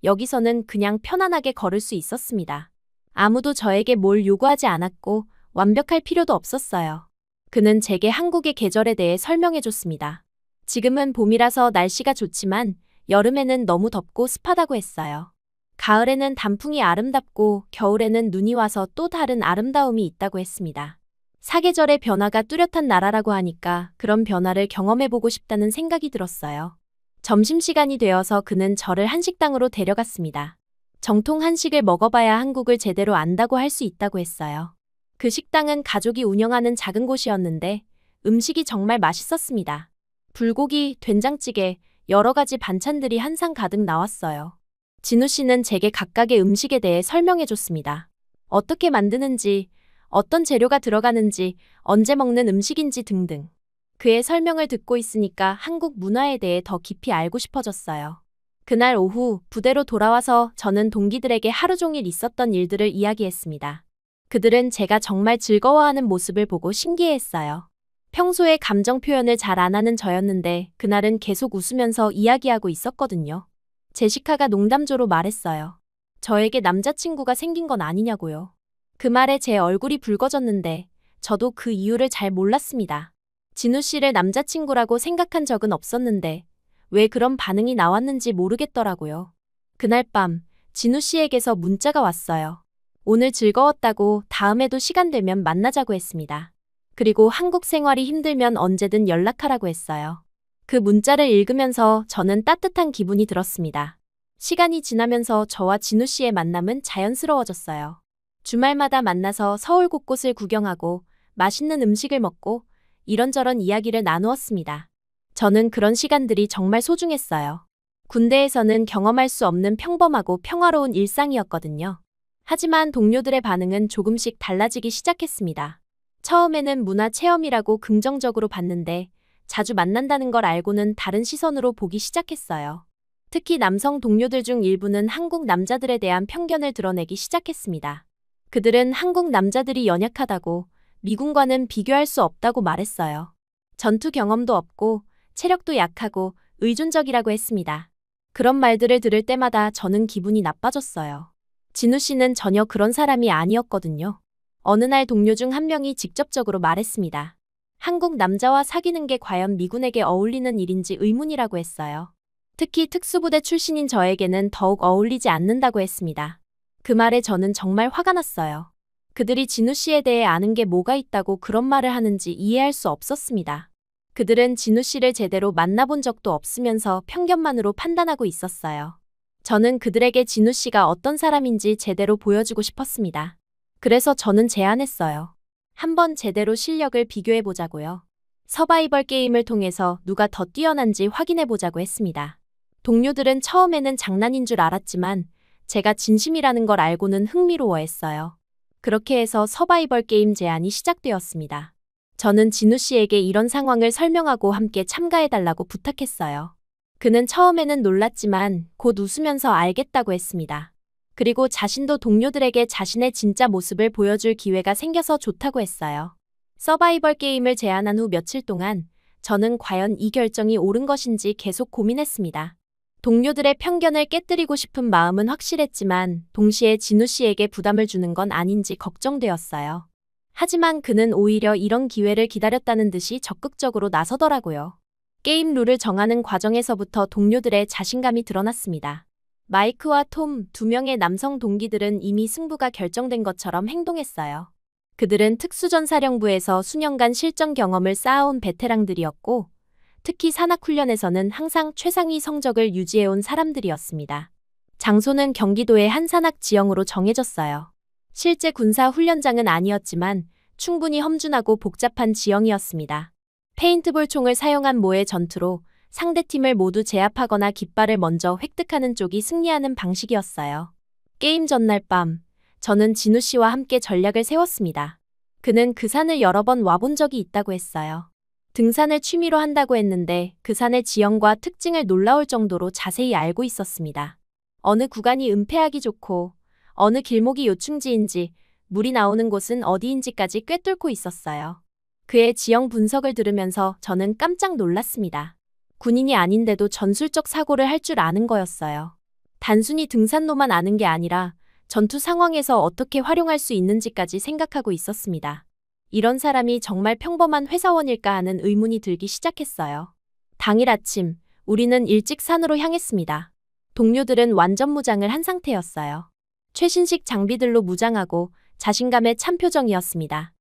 여기서는 그냥 편안하게 걸을 수 있었습니다. 아무도 저에게 뭘 요구하지 않았고 완벽할 필요도 없었어요. 그는 제게 한국의 계절에 대해 설명해줬습니다. 지금은 봄이라서 날씨가 좋지만 여름에는 너무 덥고 습하다고 했어요. 가을에는 단풍이 아름답고 겨울에는 눈이 와서 또 다른 아름다움이 있다고 했습니다. 사계절의 변화가 뚜렷한 나라라고 하니까 그런 변화를 경험해보고 싶다는 생각이 들었어요. 점심시간이 되어서 그는 저를 한식당으로 데려갔습니다. 정통 한식을 먹어봐야 한국을 제대로 안다고 할 수 있다고 했어요. 그 식당은 가족이 운영하는 작은 곳이었는데 음식이 정말 맛있었습니다. 불고기, 된장찌개, 여러 가지 반찬들이 한 상 가득 나왔어요. 진우 씨는 제게 각각의 음식에 대해 설명해 줬습니다. 어떻게 만드는지, 어떤 재료가 들어가는지, 언제 먹는 음식인지 등등. 그의 설명을 듣고 있으니까 한국 문화에 대해 더 깊이 알고 싶어졌어요. 그날 오후 부대로 돌아와서 저는 동기들에게 하루 종일 있었던 일들을 이야기했습니다. 그들은 제가 정말 즐거워하는 모습을 보고 신기해했어요. 평소에 감정 표현을 잘 안 하는 저였는데 그날은 계속 웃으면서 이야기하고 있었거든요. 제시카가 농담조로 말했어요. 저에게 남자친구가 생긴 건 아니냐고요. 그 말에 제 얼굴이 붉어졌는데 저도 그 이유를 잘 몰랐습니다. 진우 씨를 남자친구라고 생각한 적은 없었는데 왜 그런 반응이 나왔는지 모르겠더라고요. 그날 밤 진우 씨에게서 문자가 왔어요. 오늘 즐거웠다고 다음에도 시간 되면 만나자고 했습니다. 그리고 한국 생활이 힘들면 언제든 연락하라고 했어요. 그 문자를 읽으면서 저는 따뜻한 기분이 들었습니다. 시간이 지나면서 저와 진우 씨의 만남은 자연스러워졌어요. 주말마다 만나서 서울 곳곳을 구경하고 맛있는 음식을 먹고 이런저런 이야기를 나누었습니다. 저는 그런 시간들이 정말 소중했어요. 군대에서는 경험할 수 없는 평범하고 평화로운 일상이었거든요. 하지만 동료들의 반응은 조금씩 달라지기 시작했습니다. 처음에는 문화 체험이라고 긍정적으로 봤는데 자주 만난다는 걸 알고는 다른 시선으로 보기 시작했어요. 특히 남성 동료들 중 일부는 한국 남자들에 대한 편견을 드러내기 시작했습니다. 그들은 한국 남자들이 연약하다고 미군과는 비교할 수 없다고 말했어요. 전투 경험도 없고 체력도 약하고 의존적이라고 했습니다. 그런 말들을 들을 때마다 저는 기분이 나빠졌어요. 진우 씨는 전혀 그런 사람이 아니었거든요. 어느 날 동료 중 한 명이 직접적으로 말했습니다. 한국 남자와 사귀는 게 과연 미군에게 어울리는 일인지 의문이라고 했어요. 특히 특수부대 출신인 저에게는 더욱 어울리지 않는다고 했습니다. 그 말에 저는 정말 화가 났어요. 그들이 진우 씨에 대해 아는 게 뭐가 있다고 그런 말을 하는지 이해할 수 없었습니다. 그들은 진우 씨를 제대로 만나본 적도 없으면서 편견만으로 판단하고 있었어요. 저는 그들에게 진우 씨가 어떤 사람인지 제대로 보여주고 싶었습니다. 그래서 저는 제안했어요. 한번 제대로 실력을 비교해보자고요. 서바이벌 게임을 통해서 누가 더 뛰어난지 확인해보자고 했습니다. 동료들은 처음에는 장난인 줄 알았지만 제가 진심이라는 걸 알고는 흥미로워했어요. 그렇게 해서 서바이벌 게임 제안이 시작되었습니다. 저는 진우 씨에게 이런 상황을 설명하고 함께 참가해달라고 부탁했어요. 그는 처음에는 놀랐지만 곧 웃으면서 알겠다고 했습니다. 그리고 자신도 동료들에게 자신의 진짜 모습을 보여줄 기회가 생겨서 좋다고 했어요. 서바이벌 게임을 제안한 후 며칠 동안 저는 과연 이 결정이 옳은 것인지 계속 고민했습니다. 동료들의 편견을 깨뜨리고 싶은 마음은 확실했지만 동시에 진우 씨에게 부담을 주는 건 아닌지 걱정되었어요. 하지만 그는 오히려 이런 기회를 기다렸다는 듯이 적극적으로 나서더라고요. 게임 룰을 정하는 과정에서부터 동료들의 자신감이 드러났습니다. 마이크와 톰, 두 명의 남성 동기들은 이미 승부가 결정된 것처럼 행동했어요. 그들은 특수전사령부에서 수년간 실전 경험을 쌓아온 베테랑들이었고 특히 산악훈련에서는 항상 최상위 성적을 유지해온 사람들이었습니다. 장소는 경기도의 한 산악 지형으로 정해졌어요. 실제 군사 훈련장은 아니었지만 충분히 험준하고 복잡한 지형이었습니다. 페인트볼 총을 사용한 모의 전투로 상대팀을 모두 제압하거나 깃발을 먼저 획득하는 쪽이 승리하는 방식이었어요. 게임 전날 밤, 저는 진우 씨와 함께 전략을 세웠습니다. 그는 그 산을 여러 번 와본 적이 있다고 했어요. 등산을 취미로 한다고 했는데 그 산의 지형과 특징을 놀라울 정도로 자세히 알고 있었습니다. 어느 구간이 은폐하기 좋고 어느 길목이 요충지인지 물이 나오는 곳은 어디인지까지 꿰뚫고 있었어요. 그의 지형 분석을 들으면서 저는 깜짝 놀랐습니다. 군인이 아닌데도 전술적 사고를 할 줄 아는 거였어요. 단순히 등산로만 아는 게 아니라 전투 상황에서 어떻게 활용할 수 있는지까지 생각하고 있었습니다. 이런 사람이 정말 평범한 회사원일까 하는 의문이 들기 시작했어요. 당일 아침, 우리는 일찍 산으로 향했습니다. 동료들은 완전 무장을 한 상태였어요. 최신식 장비들로 무장하고 자신감에 찬 표정이었습니다.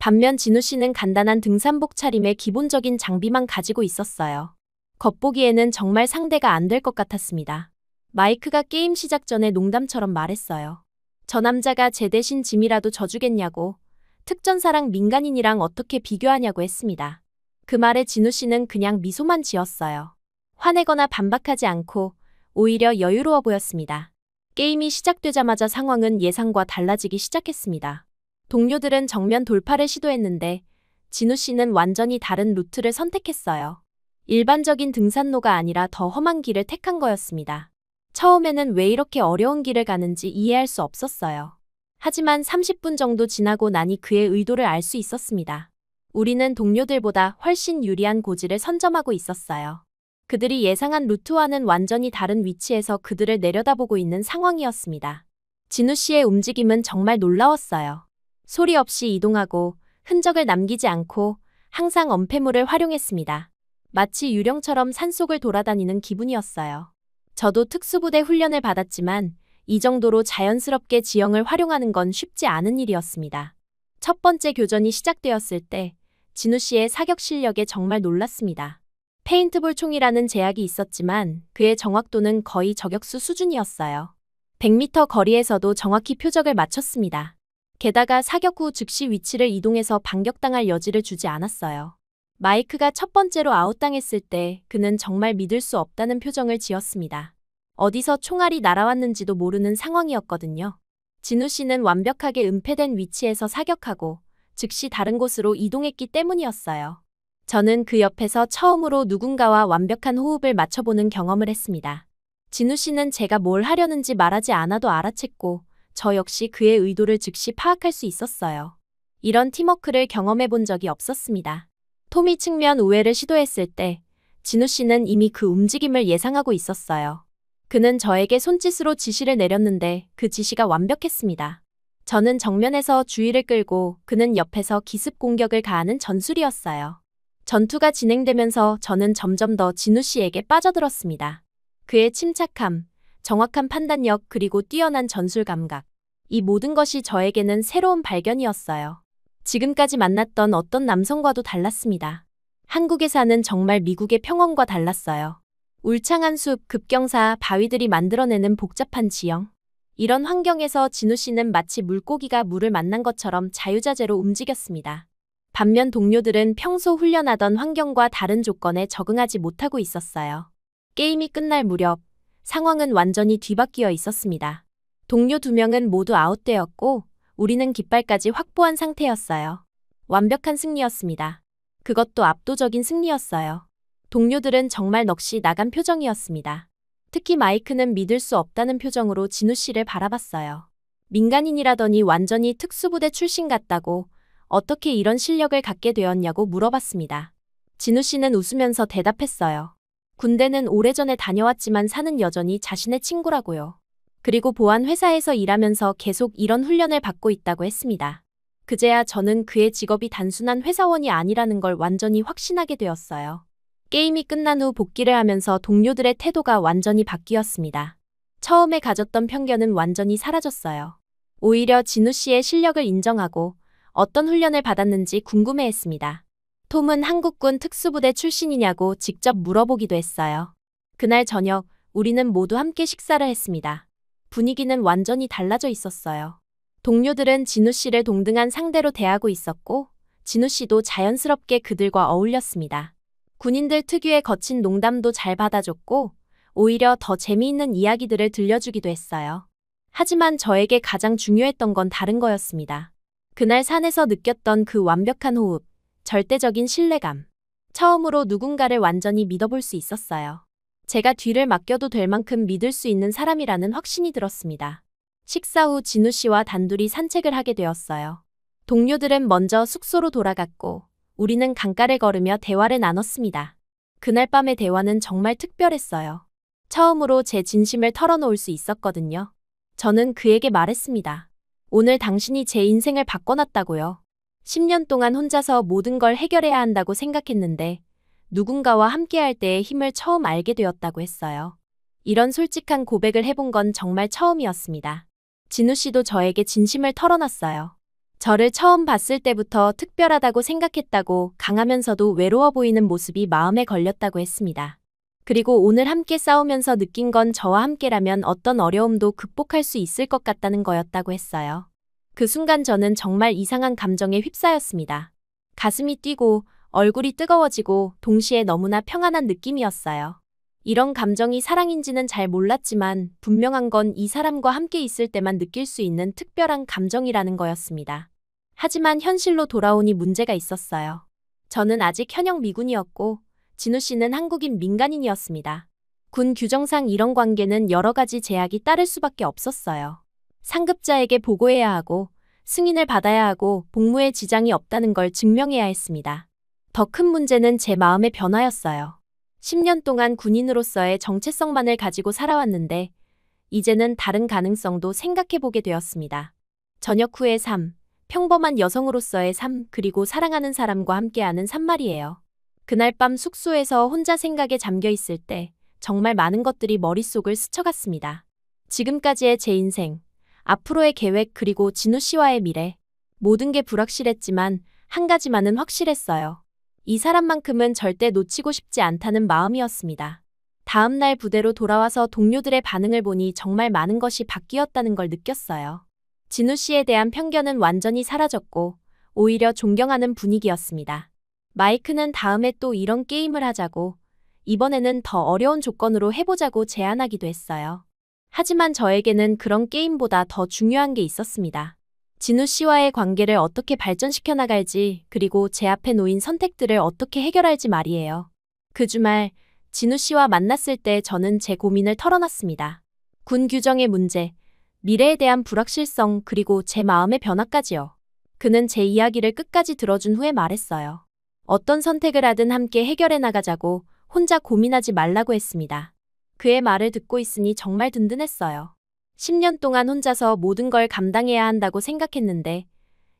반면 진우 씨는 간단한 등산복 차림에 기본적인 장비만 가지고 있었어요. 겉보기에는 정말 상대가 안 될 것 같았습니다. 마이크가 게임 시작 전에 농담처럼 말했어요. 저 남자가 제 대신 짐이라도 져주겠냐고, 특전사랑 민간인이랑 어떻게 비교하냐고 했습니다. 그 말에 진우 씨는 그냥 미소만 지었어요. 화내거나 반박하지 않고 오히려 여유로워 보였습니다. 게임이 시작되자마자 상황은 예상과 달라지기 시작했습니다. 동료들은 정면 돌파를 시도했는데 진우 씨는 완전히 다른 루트를 선택했어요. 일반적인 등산로가 아니라 더 험한 길을 택한 거였습니다. 처음에는 왜 이렇게 어려운 길을 가는지 이해할 수 없었어요. 하지만 30분 정도 지나고 나니 그의 의도를 알 수 있었습니다. 우리는 동료들보다 훨씬 유리한 고지를 선점하고 있었어요. 그들이 예상한 루트와는 완전히 다른 위치에서 그들을 내려다보고 있는 상황이었습니다. 진우 씨의 움직임은 정말 놀라웠어요. 소리 없이 이동하고 흔적을 남기지 않고 항상 엄폐물을 활용했습니다. 마치 유령처럼 산속을 돌아다니는 기분이었어요. 저도 특수부대 훈련을 받았지만 이 정도로 자연스럽게 지형을 활용하는 건 쉽지 않은 일이었습니다. 첫 번째 교전이 시작되었을 때 진우 씨의 사격 실력에 정말 놀랐습니다. 페인트볼 총이라는 제약이 있었지만 그의 정확도는 거의 저격수 수준이었어요. 100m 거리에서도 정확히 표적을 맞췄습니다. 게다가 사격 후 즉시 위치를 이동해서 반격당할 여지를 주지 않았어요. 마이크가 첫 번째로 아웃당했을 때 그는 정말 믿을 수 없다는 표정을 지었습니다. 어디서 총알이 날아왔는지도 모르는 상황이었거든요. 진우 씨는 완벽하게 은폐된 위치에서 사격하고 즉시 다른 곳으로 이동했기 때문이었어요. 저는 그 옆에서 처음으로 누군가와 완벽한 호흡을 맞춰보는 경험을 했습니다. 진우 씨는 제가 뭘 하려는지 말하지 않아도 알아챘고 저 역시 그의 의도를 즉시 파악할 수 있었어요. 이런 팀워크를 경험해 본 적이 없었습니다. 토미 측면 우회를 시도했을 때 진우 씨는 이미 그 움직임을 예상하고 있었어요. 그는 저에게 손짓으로 지시를 내렸는데 그 지시가 완벽했습니다. 저는 정면에서 주의를 끌고 그는 옆에서 기습 공격을 가하는 전술이었어요. 전투가 진행되면서 저는 점점 더 진우 씨에게 빠져들었습니다. 그의 침착함, 정확한 판단력 그리고 뛰어난 전술 감각. 이 모든 것이 저에게는 새로운 발견이었어요. 지금까지 만났던 어떤 남성과도 달랐습니다. 한국에 사는 정말 미국의 평원과 달랐어요. 울창한 숲, 급경사, 바위들이 만들어내는 복잡한 지형. 이런 환경에서 진우 씨는 마치 물고기가 물을 만난 것처럼 자유자재로 움직였습니다. 반면 동료들은 평소 훈련하던 환경과 다른 조건에 적응하지 못하고 있었어요. 게임이 끝날 무렵 상황은 완전히 뒤바뀌어 있었습니다. 동료 2명은 모두 아웃되었고 우리는 깃발까지 확보한 상태였어요. 완벽한 승리였습니다. 그것도 압도적인 승리였어요. 동료들은 정말 넋이 나간 표정이었습니다. 특히 마이크는 믿을 수 없다는 표정으로 진우 씨를 바라봤어요. 민간인이라더니 완전히 특수부대 출신 같다고 어떻게 이런 실력을 갖게 되었냐고 물어봤습니다. 진우 씨는 웃으면서 대답했어요. 군대는 오래전에 다녀왔지만 사는 여전히 자신의 친구라고요. 그리고 보안 회사에서 일하면서 계속 이런 훈련을 받고 있다고 했습니다. 그제야 저는 그의 직업이 단순한 회사원이 아니라는 걸 완전히 확신하게 되었어요. 게임이 끝난 후 복귀를 하면서 동료들의 태도가 완전히 바뀌었습니다. 처음에 가졌던 편견은 완전히 사라졌어요. 오히려 진우 씨의 실력을 인정하고 어떤 훈련을 받았는지 궁금해했습니다. 톰은 한국군 특수부대 출신이냐고 직접 물어보기도 했어요. 그날 저녁 우리는 모두 함께 식사를 했습니다. 분위기는 완전히 달라져 있었어요. 동료들은 진우 씨를 동등한 상대로 대하고 있었고 진우 씨도 자연스럽게 그들과 어울렸습니다. 군인들 특유의 거친 농담도 잘 받아줬고 오히려 더 재미있는 이야기들을 들려주기도 했어요. 하지만 저에게 가장 중요했던 건 다른 거였습니다. 그날 산에서 느꼈던 그 완벽한 호흡, 절대적인 신뢰감. 처음으로 누군가를 완전히 믿어볼 수 있었어요. 제가 뒤를 맡겨도 될 만큼 믿을 수 있는 사람이라는 확신이 들었습니다. 식사 후 진우 씨와 단둘이 산책을 하게 되었어요. 동료들은 먼저 숙소로 돌아갔고 우리는 강가를 걸으며 대화를 나눴습니다. 그날 밤의 대화는 정말 특별했어요. 처음으로 제 진심을 털어놓을 수 있었거든요. 저는 그에게 말했습니다. 오늘 당신이 제 인생을 바꿔놨다고요. 10년 동안 혼자서 모든 걸 해결해야 한다고 생각했는데 누군가와 함께할 때의 힘을 처음 알게 되었다고 했어요. 이런 솔직한 고백을 해본 건 정말 처음이었습니다. 진우 씨도 저에게 진심을 털어놨어요. 저를 처음 봤을 때부터 특별하다고 생각했다고 강하면서도 외로워 보이는 모습이 마음에 걸렸다고 했습니다. 그리고 오늘 함께 싸우면서 느낀 건 저와 함께라면 어떤 어려움도 극복할 수 있을 것 같다는 거였다고 했어요. 그 순간 저는 정말 이상한 감정에 휩싸였습니다. 가슴이 뛰고 얼굴이 뜨거워지고 동시에 너무나 평안한 느낌이었어요. 이런 감정이 사랑인지는 잘 몰랐지만 분명한 건 이 사람과 함께 있을 때만 느낄 수 있는 특별한 감정이라는 거였습니다. 하지만 현실로 돌아오니 문제가 있었어요. 저는 아직 현역 미군이었고 진우 씨는 한국인 민간인이었습니다. 군 규정상 이런 관계는 여러 가지 제약이 따를 수밖에 없었어요. 상급자에게 보고해야 하고 승인을 받아야 하고 복무에 지장이 없다는 걸 증명해야 했습니다. 더 큰 문제는 제 마음의 변화였어요. 10년 동안 군인으로서의 정체성만을 가지고 살아왔는데 이제는 다른 가능성도 생각해보게 되었습니다. 전역 후의 삶, 평범한 여성으로서의 삶, 그리고 사랑하는 사람과 함께하는 삶 말이에요. 그날 밤 숙소에서 혼자 생각에 잠겨 있을 때 정말 많은 것들이 머릿속을 스쳐갔습니다. 지금까지의 제 인생, 앞으로의 계획 그리고 진우 씨와의 미래. 모든 게 불확실했지만 한 가지만은 확실했어요. 이 사람만큼은 절대 놓치고 싶지 않다는 마음이었습니다. 다음 날 부대로 돌아와서 동료들의 반응을 보니 정말 많은 것이 바뀌었다는 걸 느꼈어요. 진우 씨에 대한 편견은 완전히 사라졌고 오히려 존경하는 분위기였습니다. 마이크는 다음에 또 이런 게임을 하자고, 이번에는 더 어려운 조건으로 해보자고 제안하기도 했어요. 하지만 저에게는 그런 게임보다 더 중요한 게 있었습니다. 진우 씨와의 관계를 어떻게 발전시켜 나갈지, 그리고 제 앞에 놓인 선택들을 어떻게 해결할지 말이에요. 그 주말 진우 씨와 만났을 때 저는 제 고민을 털어놨습니다. 군 규정의 문제, 미래에 대한 불확실성, 그리고 제 마음의 변화까지요. 그는 제 이야기를 끝까지 들어준 후에 말했어요. 어떤 선택을 하든 함께 해결해 나가자고, 혼자 고민하지 말라고 했습니다. 그의 말을 듣고 있으니 정말 든든했어요. 10년 동안 혼자서 모든 걸 감당해야 한다고 생각했는데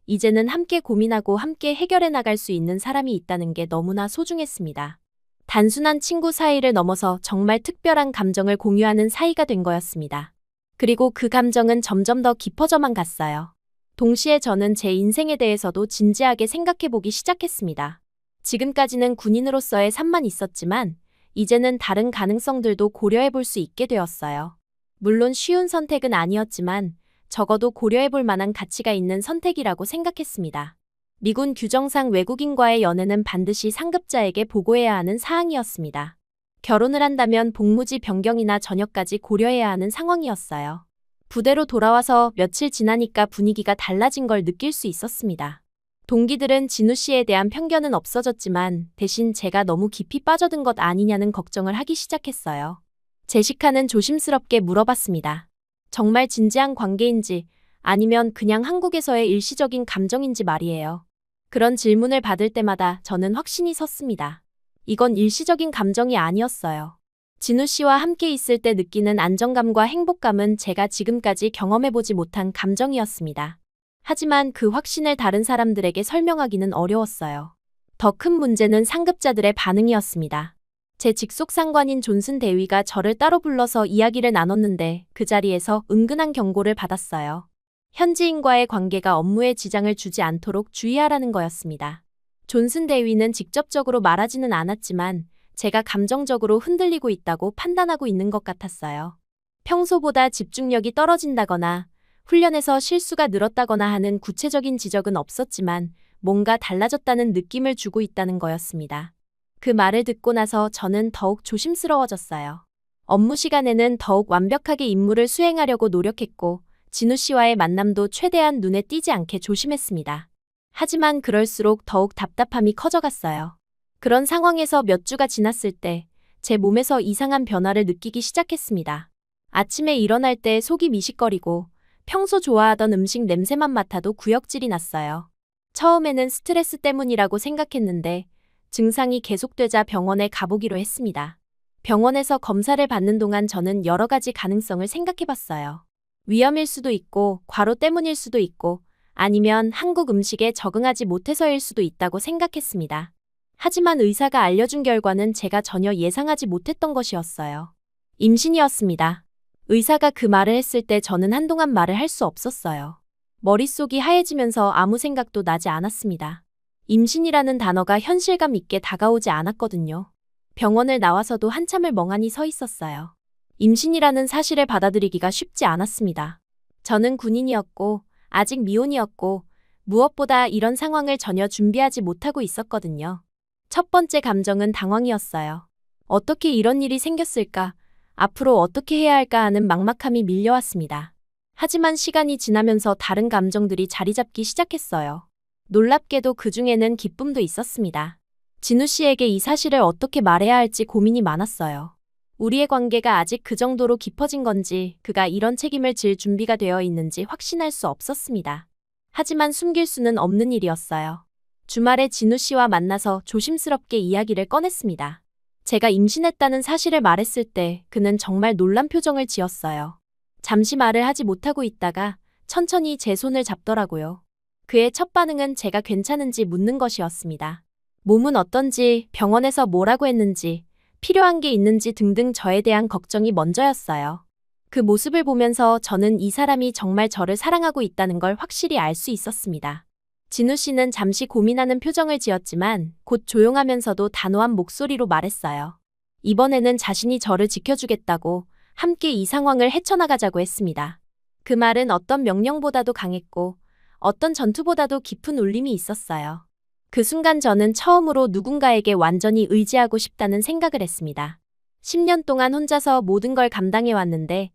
이제는 함께 고민하고 함께 해결해 나갈 수 있는 사람이 있다는 게 너무나 소중했습니다. 단순한 친구 사이를 넘어서 정말 특별한 감정을 공유하는 사이가 된 거였습니다. 그리고 그 감정은 점점 더 깊어져만 갔어요. 동시에 저는 제 인생에 대해서도 진지하게 생각해보기 시작했습니다. 지금까지는 군인으로서의 삶만 있었지만 이제는 다른 가능성들도 고려해볼 수 있게 되었어요. 물론 쉬운 선택은 아니었지만 적어도 고려해볼 만한 가치가 있는 선택이라고 생각했습니다. 미군 규정상 외국인과의 연애는 반드시 상급자에게 보고해야 하는 사항이었습니다. 결혼을 한다면 복무지 변경이나 전역까지 고려해야 하는 상황이었어요. 부대로 돌아와서 며칠 지나니까 분위기가 달라진 걸 느낄 수 있었습니다. 동기들은 진우 씨에 대한 편견은 없어졌지만 대신 제가 너무 깊이 빠져든 것 아니냐는 걱정을 하기 시작했어요. 제시카는 조심스럽게 물어봤습니다. 정말 진지한 관계인지 아니면 그냥 한국에서의 일시적인 감정인지 말이에요. 그런 질문을 받을 때마다 저는 확신이 섰습니다. 이건 일시적인 감정이 아니었어요. 진우 씨와 함께 있을 때 느끼는 안정감과 행복감은 제가 지금까지 경험해보지 못한 감정이었습니다. 하지만 그 확신을 다른 사람들에게 설명하기는 어려웠어요. 더 큰 문제는 상급자들의 반응이었습니다. 제 직속 상관인 존슨 대위가 저를 따로 불러서 이야기를 나눴는데 그 자리에서 은근한 경고를 받았어요. 현지인과의 관계가 업무에 지장을 주지 않도록 주의하라는 거였습니다. 존슨 대위는 직접적으로 말하지는 않았지만 제가 감정적으로 흔들리고 있다고 판단하고 있는 것 같았어요. 평소보다 집중력이 떨어진다거나 훈련에서 실수가 늘었다거나 하는 구체적인 지적은 없었지만 뭔가 달라졌다는 느낌을 주고 있다는 거였습니다. 그 말을 듣고 나서 저는 더욱 조심스러워졌어요. 업무 시간에는 더욱 완벽하게 임무를 수행하려고 노력했고 진우 씨와의 만남도 최대한 눈에 띄지 않게 조심했습니다. 하지만 그럴수록 더욱 답답함이 커져갔어요. 그런 상황에서 몇 주가 지났을 때 제 몸에서 이상한 변화를 느끼기 시작했습니다. 아침에 일어날 때 속이 미식거리고 평소 좋아하던 음식 냄새만 맡아도 구역질이 났어요. 처음에는 스트레스 때문이라고 생각했는데 증상이 계속되자 병원에 가보기로 했습니다. 병원에서 검사를 받는 동안 저는 여러 가지 가능성을 생각해봤어요. 위염일 수도 있고 과로 때문일 수도 있고 아니면 한국 음식에 적응하지 못해서일 수도 있다고 생각했습니다. 하지만 의사가 알려준 결과는 제가 전혀 예상하지 못했던 것이었어요. 임신이었습니다. 의사가 그 말을 했을 때 저는 한동안 말을 할 수 없었어요. 머릿속이 하얘지면서 아무 생각도 나지 않았습니다. 임신이라는 단어가 현실감 있게 다가오지 않았거든요. 병원을 나와서도 한참을 멍하니 서 있었어요. 임신이라는 사실을 받아들이기가 쉽지 않았습니다. 저는 군인이었고, 아직 미혼이었고, 무엇보다 이런 상황을 전혀 준비하지 못하고 있었거든요. 첫 번째 감정은 당황이었어요. 어떻게 이런 일이 생겼을까? 앞으로 어떻게 해야 할까 하는 막막함이 밀려왔습니다. 하지만 시간이 지나면서 다른 감정들이 자리 잡기 시작했어요. 놀랍게도 그 중에는 기쁨도 있었습니다. 진우 씨에게 이 사실을 어떻게 말해야 할지 고민이 많았어요. 우리의 관계가 아직 그 정도로 깊어진 건지, 그가 이런 책임을 질 준비가 되어 있는지 확신할 수 없었습니다. 하지만 숨길 수는 없는 일이었어요. 주말에 진우 씨와 만나서 조심스럽게 이야기를 꺼냈습니다. 제가 임신했다는 사실을 말했을 때 그는 정말 놀란 표정을 지었어요. 잠시 말을 하지 못하고 있다가 천천히 제 손을 잡더라고요. 그의 첫 반응은 제가 괜찮은지 묻는 것이었습니다. 몸은 어떤지, 병원에서 뭐라고 했는지, 필요한 게 있는지 등등 저에 대한 걱정이 먼저였어요. 그 모습을 보면서 저는 이 사람이 정말 저를 사랑하고 있다는 걸 확실히 알 수 있었습니다. 진우 씨는 잠시 고민하는 표정을 지었지만 곧 조용하면서도 단호한 목소리로 말했어요. 이번에는 자신이 저를 지켜주겠다고, 함께 이 상황을 헤쳐나가자고 했습니다. 그 말은 어떤 명령보다도 강했고 어떤 전투보다도 깊은 울림이 있었어요. 그 순간 저는 처음으로 누군가에게 완전히 의지하고 싶다는 생각을 했습니다. 10년 동안 혼자서 모든 걸 감당해왔는데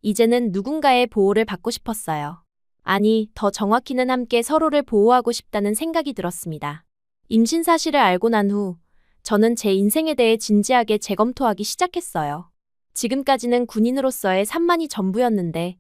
이제는 누군가의 보호를 받고 싶었어요. 아니, 더 정확히는 함께 서로를 보호하고 싶다는 생각이 들었습니다. 임신 사실을 알고 난 후 저는 제 인생에 대해 진지하게 재검토하기 시작했어요. 지금까지는 군인으로서의 산만이 전부였는데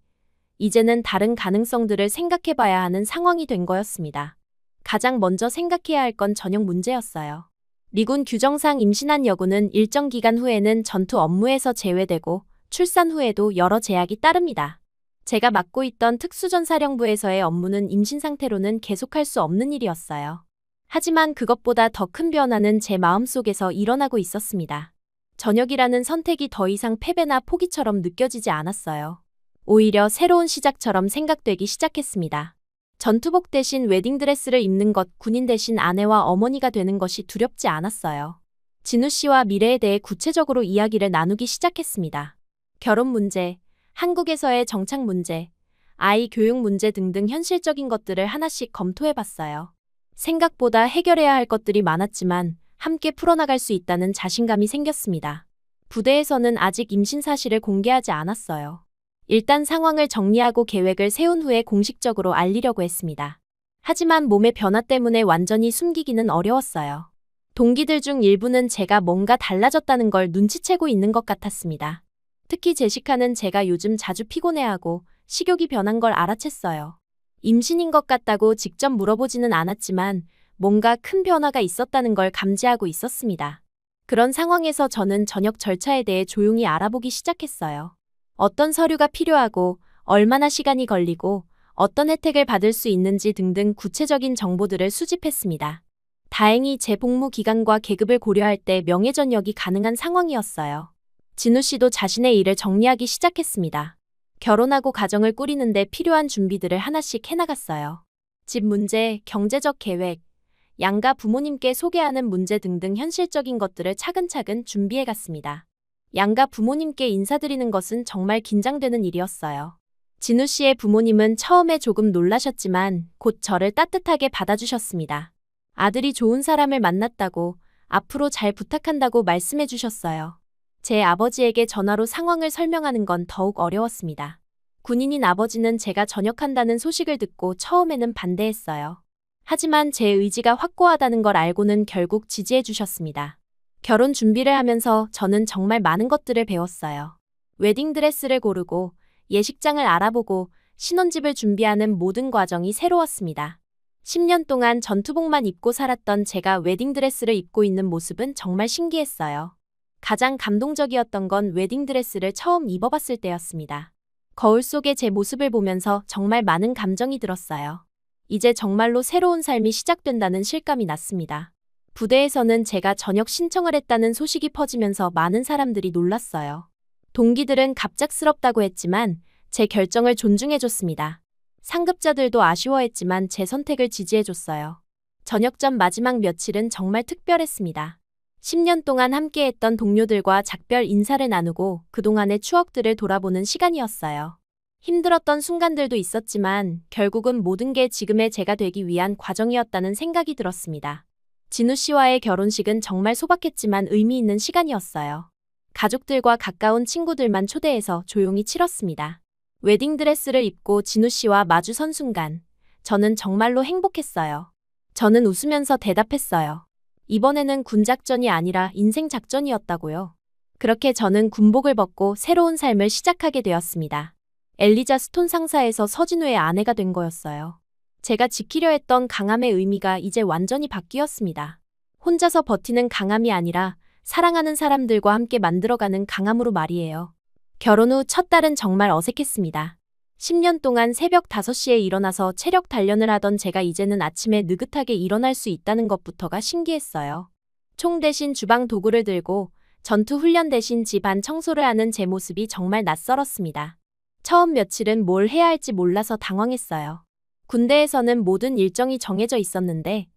이제는 다른 가능성들을 생각해봐야 하는 상황이 된 거였습니다. 가장 먼저 생각해야 할 건 전역 문제였어요. 미군 규정상 임신한 여군은 일정 기간 후에는 전투 업무에서 제외되고 출산 후에도 여러 제약이 따릅니다. 제가 맡고 있던 특수전사령부에서의 업무는 임신 상태로는 계속할 수 없는 일이었어요. 하지만 그것보다 더 큰 변화는 제 마음속에서 일어나고 있었습니다. 전역이라는 선택이 더 이상 패배나 포기처럼 느껴지지 않았어요. 오히려 새로운 시작처럼 생각되기 시작했습니다. 전투복 대신 웨딩드레스를 입는 것, 군인 대신 아내와 어머니가 되는 것이 두렵지 않았어요. 진우 씨와 미래에 대해 구체적으로 이야기를 나누기 시작했습니다. 결혼 문제, 한국에서의 정착 문제, 아이 교육 문제 등등 현실적인 것들을 하나씩 검토해봤어요. 생각보다 해결해야 할 것들이 많았지만 함께 풀어나갈 수 있다는 자신감이 생겼습니다. 부대에서는 아직 임신 사실을 공개하지 않았어요. 일단 상황을 정리하고 계획을 세운 후에 공식적으로 알리려고 했습니다. 하지만 몸의 변화 때문에 완전히 숨기기는 어려웠어요. 동기들 중 일부는 제가 뭔가 달라졌다는 걸 눈치채고 있는 것 같았습니다. 특히 제시카는 제가 요즘 자주 피곤해하고 식욕이 변한 걸 알아챘어요. 임신인 것 같다고 직접 물어보지는 않았지만 뭔가 큰 변화가 있었다는 걸 감지하고 있었습니다. 그런 상황에서 저는 전역 절차에 대해 조용히 알아보기 시작했어요. 어떤 서류가 필요하고 얼마나 시간이 걸리고 어떤 혜택을 받을 수 있는지 등등 구체적인 정보들을 수집했습니다. 다행히 제 복무 기간과 계급을 고려할 때 명예전역이 가능한 상황이었어요. 진우 씨도 자신의 일을 정리하기 시작했습니다. 결혼하고 가정을 꾸리는데 필요한 준비들을 하나씩 해나갔어요. 집 문제, 경제적 계획, 양가 부모님께 소개하는 문제 등등 현실적인 것들을 차근차근 준비해갔습니다. 양가 부모님께 인사드리는 것은 정말 긴장되는 일이었어요. 진우 씨의 부모님은 처음에 조금 놀라셨지만 곧 저를 따뜻하게 받아주셨습니다. 아들이 좋은 사람을 만났다고, 앞으로 잘 부탁한다고 말씀해 주셨어요. 제 아버지에게 전화로 상황을 설명하는 건 더욱 어려웠습니다. 군인인 아버지는 제가 전역한다는 소식을 듣고 처음에는 반대했어요. 하지만 제 의지가 확고하다는 걸 알고는 결국 지지해 주셨습니다. 결혼 준비를 하면서 저는 정말 많은 것들을 배웠어요. 웨딩드레스를 고르고 예식장을 알아보고 신혼집을 준비하는 모든 과정이 새로웠습니다. 10년 동안 전투복만 입고 살았던 제가 웨딩드레스를 입고 있는 모습은 정말 신기했어요. 가장 감동적이었던 건 웨딩드레스를 처음 입어봤을 때였습니다. 거울 속의 제 모습을 보면서 정말 많은 감정이 들었어요. 이제 정말로 새로운 삶이 시작된다는 실감이 났습니다. 부대에서는 제가 전역 신청을 했다는 소식이 퍼지면서 많은 사람들이 놀랐어요. 동기들은 갑작스럽다고 했지만 제 결정을 존중해줬습니다. 상급자들도 아쉬워했지만 제 선택을 지지해줬어요. 전역전 마지막 며칠은 정말 특별했습니다. 10년 동안 함께했던 동료들과 작별 인사를 나누고 그동안의 추억들을 돌아보는 시간이었어요. 힘들었던 순간들도 있었지만 결국은 모든 게 지금의 제가 되기 위한 과정이었다는 생각이 들었습니다. 진우 씨와의 결혼식은 정말 소박했지만 의미 있는 시간이었어요. 가족들과 가까운 친구들만 초대해서 조용히 치렀습니다. 웨딩드레스를 입고 진우 씨와 마주선 순간 저는 정말로 행복했어요. 저는 웃으면서 대답했어요. 이번에는 군작전이 아니라 인생 작전이었다고요. 그렇게 저는 군복을 벗고 새로운 삶을 시작하게 되었습니다. 엘리자 스톤 상사에서 서진우의 아내가 된 거였어요. 제가 지키려 했던 강함의 의미가 이제 완전히 바뀌었습니다. 혼자서 버티는 강함이 아니라 사랑하는 사람들과 함께 만들어가는 강함으로 말이에요. 결혼 후 첫 달은 정말 어색했습니다. 10년 동안 새벽 5시에 일어나서 체력 단련을 하던 제가 이제는 아침에 느긋하게 일어날 수 있다는 것부터가 신기했어요. 총 대신 주방 도구를 들고 전투 훈련 대신 집안 청소를 하는 제 모습이 정말 낯설었습니다. 처음 며칠은 뭘 해야 할지 몰라서 당황했어요. 군대에서는 모든 일정이 정해져 있었는데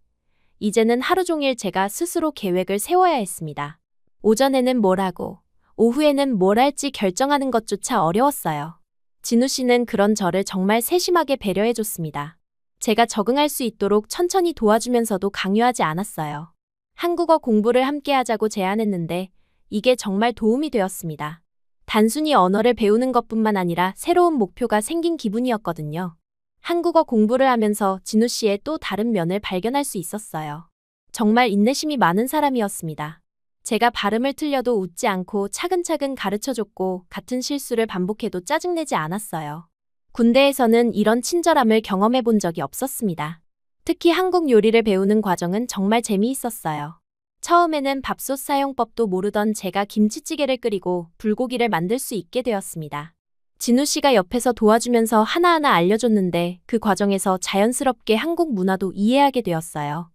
이제는 하루 종일 제가 스스로 계획을 세워야 했습니다. 오전에는 뭘 하고 오후에는 뭘 할지 결정하는 것조차 어려웠어요. 진우 씨는 그런 저를 정말 세심하게 배려해줬습니다. 제가 적응할 수 있도록 천천히 도와주면서도 강요하지 않았어요. 한국어 공부를 함께 하자고 제안했는데 이게 정말 도움이 되었습니다. 단순히 언어를 배우는 것뿐만 아니라 새로운 목표가 생긴 기분이었거든요. 한국어 공부를 하면서 진우 씨의 또 다른 면을 발견할 수 있었어요. 정말 인내심이 많은 사람이었습니다. 제가 발음을 틀려도 웃지 않고 차근차근 가르쳐줬고 같은 실수를 반복해도 짜증내지 않았어요. 군대에서는 이런 친절함을 경험해 본 적이 없었습니다. 특히 한국 요리를 배우는 과정은 정말 재미있었어요. 처음에는 밥솥 사용법도 모르던 제가 김치찌개를 끓이고 불고기를 만들 수 있게 되었습니다. 진우 씨가 옆에서 도와주면서 하나하나 알려줬는데 그 과정에서 자연스럽게 한국 문화도 이해하게 되었어요.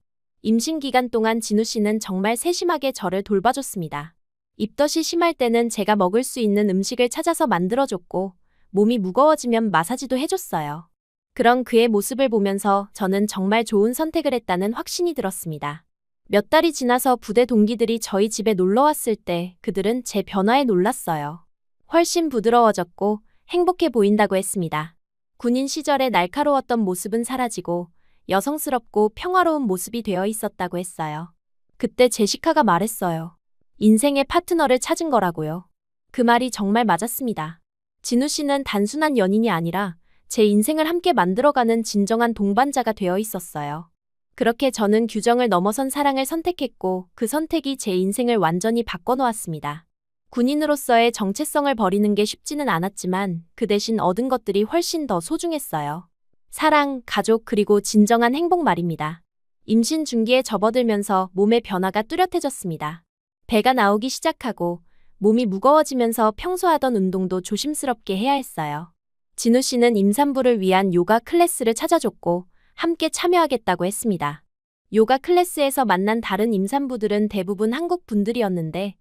임신 기간 동안 진우 씨는 정말 세심하게 저를 돌봐줬습니다. 입덧이 심할 때는 제가 먹을 수 있는 음식을 찾아서 만들어줬고 몸이 무거워지면 마사지도 해줬어요. 그런 그의 모습을 보면서 저는 정말 좋은 선택을 했다는 확신이 들었습니다. 몇 달이 지나서 부대 동기들이 저희 집에 놀러 왔을 때 그들은 제 변화에 놀랐어요. 훨씬 부드러워졌고 행복해 보인다고 했습니다. 군인 시절의 날카로웠던 모습은 사라지고 여성스럽고 평화로운 모습이 되어 있었다고 했어요. 그때 제시카가 말했어요. 인생의 파트너를 찾은 거라고요. 그 말이 정말 맞았습니다. 진우 씨는 단순한 연인이 아니라 제 인생을 함께 만들어가는 진정한 동반자가 되어 있었어요. 그렇게 저는 규정을 넘어선 사랑을 선택했고 그 선택이 제 인생을 완전히 바꿔놓았습니다. 군인으로서의 정체성을 버리는 게 쉽지는 않았지만 그 대신 얻은 것들이 훨씬 더 소중했어요. 사랑, 가족, 그리고 진정한 행복 말입니다. 임신 중기에 접어들면서 몸의 변화가 뚜렷해졌습니다. 배가 나오기 시작하고 몸이 무거워지면서 평소 하던 운동도 조심스럽게 해야 했어요. 진우 씨는 임산부를 위한 요가 클래스를 찾아줬고 함께 참여하겠다고 했습니다. 요가 클래스에서 만난 다른 임산부들은 대부분 한국 분들이었는데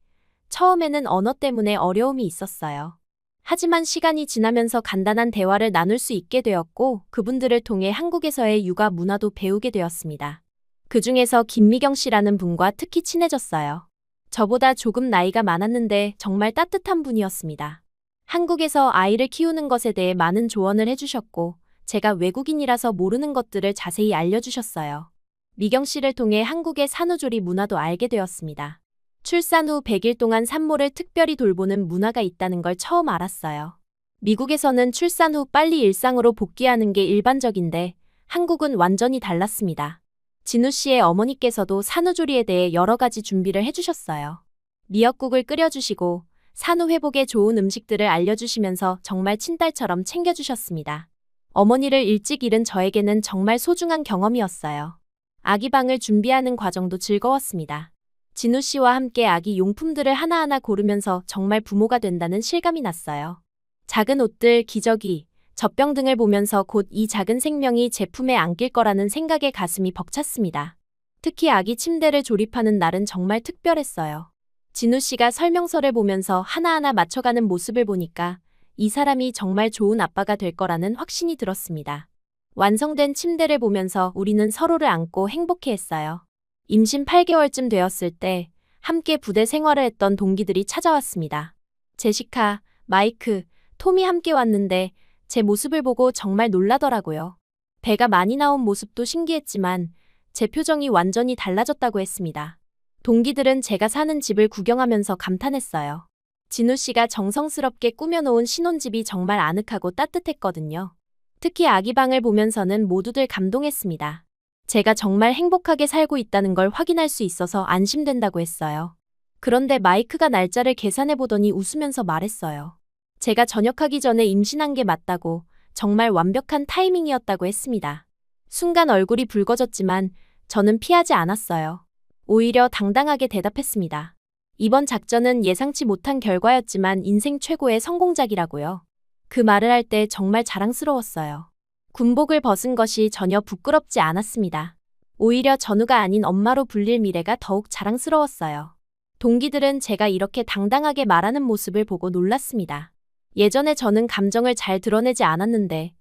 처음에는 언어 때문에 어려움이 있었어요. 하지만 시간이 지나면서 간단한 대화를 나눌 수 있게 되었고 그분들을 통해 한국에서의 육아 문화도 배우게 되었습니다. 그 중에서 김미경 씨라는 분과 특히 친해졌어요. 저보다 조금 나이가 많았는데 정말 따뜻한 분이었습니다. 한국에서 아이를 키우는 것에 대해 많은 조언을 해주셨고 제가 외국인이라서 모르는 것들을 자세히 알려주셨어요. 미경 씨를 통해 한국의 산후조리 문화도 알게 되었습니다. 출산 후 100일 동안 산모를 특별히 돌보는 문화가 있다는 걸 처음 알았어요. 미국에서는 출산 후 빨리 일상으로 복귀하는 게 일반적인데 한국은 완전히 달랐습니다. 진우 씨의 어머니께서도 산후조리에 대해 여러 가지 준비를 해주셨어요. 미역국을 끓여주시고 산후 회복에 좋은 음식들을 알려주시면서 정말 친딸처럼 챙겨주셨습니다. 어머니를 일찍 잃은 저에게는 정말 소중한 경험이었어요. 아기 방을 준비하는 과정도 즐거웠습니다. 진우 씨와 함께 아기 용품들을 하나하나 고르면서 정말 부모가 된다는 실감이 났어요. 작은 옷들, 기저귀, 젖병 등을 보면서 곧 이 작은 생명이 제 품에 안길 거라는 생각에 가슴이 벅찼습니다. 특히 아기 침대를 조립하는 날은 정말 특별했어요. 진우 씨가 설명서를 보면서 하나하나 맞춰가는 모습을 보니까 이 사람이 정말 좋은 아빠가 될 거라는 확신이 들었습니다. 완성된 침대를 보면서 우리는 서로를 안고 행복해했어요. 임신 8개월쯤 되었을 때 함께 부대 생활을 했던 동기들이 찾아왔습니다. 제시카, 마이크, 톰이 함께 왔는데 제 모습을 보고 정말 놀라더라고요. 배가 많이 나온 모습도 신기했지만 제 표정이 완전히 달라졌다고 했습니다. 동기들은 제가 사는 집을 구경하면서 감탄했어요. 진우 씨가 정성스럽게 꾸며놓은 신혼집이 정말 아늑하고 따뜻했거든요. 특히 아기 방을 보면서는 모두들 감동했습니다. 제가 정말 행복하게 살고 있다는 걸 확인할 수 있어서 안심된다고 했어요. 그런데 마이크가 날짜를 계산해 보더니 웃으면서 말했어요. 제가 전역하기 전에 임신한 게 맞다고, 정말 완벽한 타이밍이었다고 했습니다. 순간 얼굴이 붉어졌지만 저는 피하지 않았어요. 오히려 당당하게 대답했습니다. 이번 작전은 예상치 못한 결과였지만 인생 최고의 성공작이라고요. 그 말을 할 때 정말 자랑스러웠어요. 군복을 벗은 것이 전혀 부끄럽지 않았습니다. 오히려 전우가 아닌 엄마로 불릴 미래가 더욱 자랑스러웠어요. 동기들은 제가 이렇게 당당하게 말하는 모습을 보고 놀랐습니다. 예전에 저는 감정을 잘 드러내지 않았는데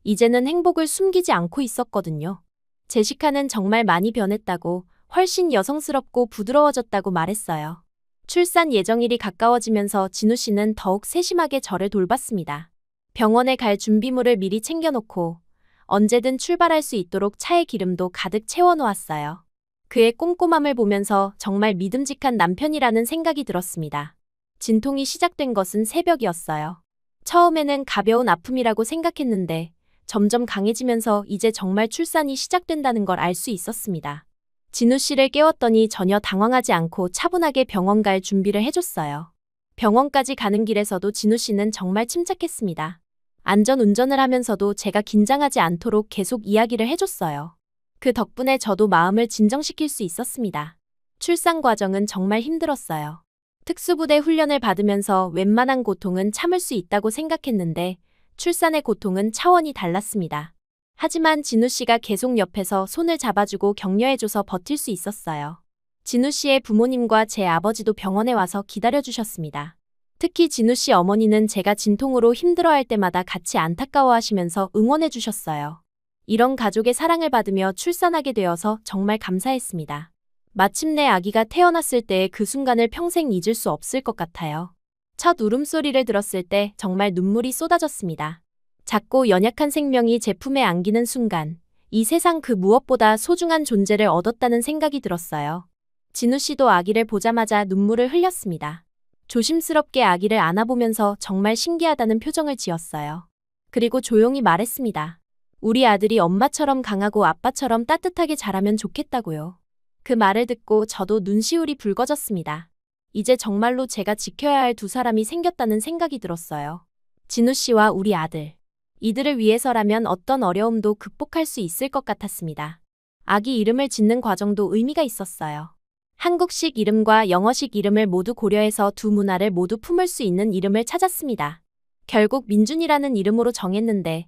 이제는 행복을 숨기지 않고 있었거든요. 제시카는 정말 많이 변했다고, 훨씬 여성스럽고 부드러워졌다고 말했어요. 출산 예정일이 가까워지면서 진우 씨는 더욱 세심하게 저를 돌봤습니다. 병원에 갈 준비물을 미리 챙겨놓고 언제든 출발할 수 있도록 차에 기름도 가득 채워놓았어요. 그의 꼼꼼함을 보면서 정말 믿음직한 남편이라는 생각이 들었습니다. 진통이 시작된 것은 새벽이었어요. 처음에는 가벼운 아픔이라고 생각했는데 점점 강해지면서 이제 정말 출산이 시작된다는 걸 알 수 있었습니다. 진우 씨를 깨웠더니 전혀 당황하지 않고 차분하게 병원 갈 준비를 해줬어요. 병원까지 가는 길에서도 진우 씨는 정말 침착했습니다. 안전 운전을 하면서도 제가 긴장하지 않도록 계속 이야기를 해줬어요. 그 덕분에 저도 마음을 진정시킬 수 있었습니다. 출산 과정은 정말 힘들었어요. 특수부대 훈련을 받으면서 웬만한 고통은 참을 수 있다고 생각했는데 출산의 고통은 차원이 달랐습니다. 하지만 진우 씨가 계속 옆에서 손을 잡아주고 격려해줘서 버틸 수 있었어요. 진우 씨의 부모님과 제 아버지도 병원에 와서 기다려주셨습니다. 특히 진우 씨 어머니는 제가 진통으로 힘들어할 때마다 같이 안타까워하시면서 응원해주셨어요. 이런 가족의 사랑을 받으며 출산하게 되어서 정말 감사했습니다. 마침내 아기가 태어났을 때의 그 순간을 평생 잊을 수 없을 것 같아요. 첫 울음소리를 들었을 때 정말 눈물이 쏟아졌습니다. 작고 연약한 생명이 제 품에 안기는 순간, 이 세상 그 무엇보다 소중한 존재를 얻었다는 생각이 들었어요. 진우 씨도 아기를 보자마자 눈물을 흘렸습니다. 조심스럽게 아기를 안아보면서 정말 신기하다는 표정을 지었어요. 그리고 조용히 말했습니다. 우리 아들이 엄마처럼 강하고 아빠처럼 따뜻하게 자라면 좋겠다고요. 그 말을 듣고 저도 눈시울이 붉어졌습니다. 이제 정말로 제가 지켜야 할 두 사람이 생겼다는 생각이 들었어요. 진우 씨와 우리 아들. 이들을 위해서라면 어떤 어려움도 극복할 수 있을 것 같았습니다. 아기 이름을 짓는 과정도 의미가 있었어요. 한국식 이름과 영어식 이름을 모두 고려해서 두 문화를 모두 품을 수 있는 이름을 찾았습니다. 결국 민준이라는 이름으로 정했는데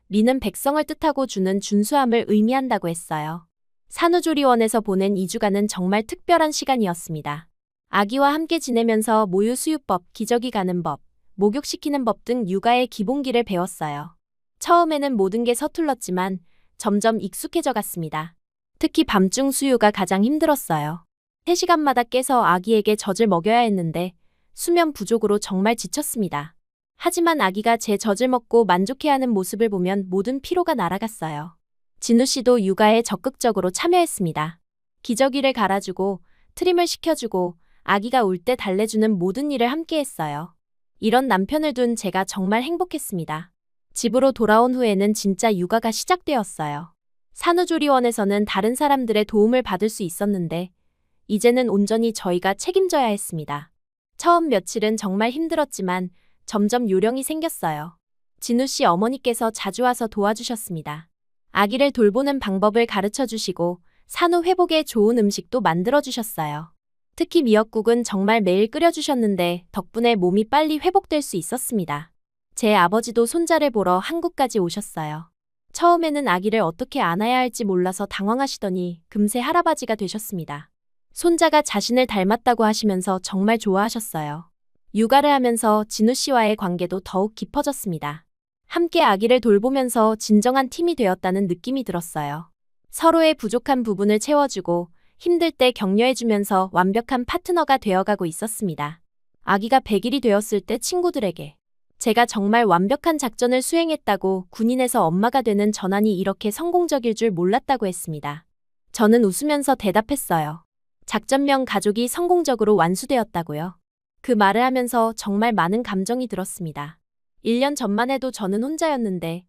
민은 백성을 뜻하고 주는 준수함을 의미한다고 했어요. 산후조리원에서 보낸 2주간은 정말 특별한 시간이었습니다. 아기와 함께 지내면서 모유 수유법, 기저귀 가는 법, 목욕시키는 법 등 육아의 기본기를 배웠어요. 처음에는 모든 게 서툴렀지만 점점 익숙해져 갔습니다. 특히 밤중 수유가 가장 힘들었어요. 3시간마다 깨서 아기에게 젖을 먹여야 했는데 수면 부족으로 정말 지쳤습니다. 하지만 아기가 제 젖을 먹고 만족해하는 모습을 보면 모든 피로가 날아갔어요. 진우 씨도 육아에 적극적으로 참여했습니다. 기저귀를 갈아주고 트림을 시켜주고 아기가 울 때 달래주는 모든 일을 함께 했어요. 이런 남편을 둔 제가 정말 행복했습니다. 집으로 돌아온 후에는 진짜 육아가 시작되었어요. 산후조리원에서는 다른 사람들의 도움을 받을 수 있었는데 이제는 온전히 저희가 책임져야 했습니다. 처음 며칠은 정말 힘들었지만 점점 요령이 생겼어요. 진우 씨 어머니께서 자주 와서 도와주셨습니다. 아기를 돌보는 방법을 가르쳐 주시고 산후 회복에 좋은 음식도 만들어 주셨어요. 특히 미역국은 정말 매일 끓여주셨는데 덕분에 몸이 빨리 회복될 수 있었습니다. 제 아버지도 손자를 보러 한국까지 오셨어요. 처음에는 아기를 어떻게 안아야 할지 몰라서 당황하시더니 금세 할아버지가 되셨습니다. 손자가 자신을 닮았다고 하시면서 정말 좋아하셨어요. 육아를 하면서 진우 씨와의 관계도 더욱 깊어졌습니다. 함께 아기를 돌보면서 진정한 팀이 되었다는 느낌이 들었어요. 서로의 부족한 부분을 채워주고 힘들 때 격려해주면서 완벽한 파트너가 되어가고 있었습니다. 아기가 100일이 되었을 때 친구들에게 제가 정말 완벽한 작전을 수행했다고 군인에서 엄마가 되는 전환이 이렇게 성공적일 줄 몰랐다고 했습니다. 저는 웃으면서 대답했어요. 작전명 가족이 성공적으로 완수되었다고요. 그 말을 하면서 정말 많은 감정이 들었습니다. 1년 전만 해도 저는 혼자였는데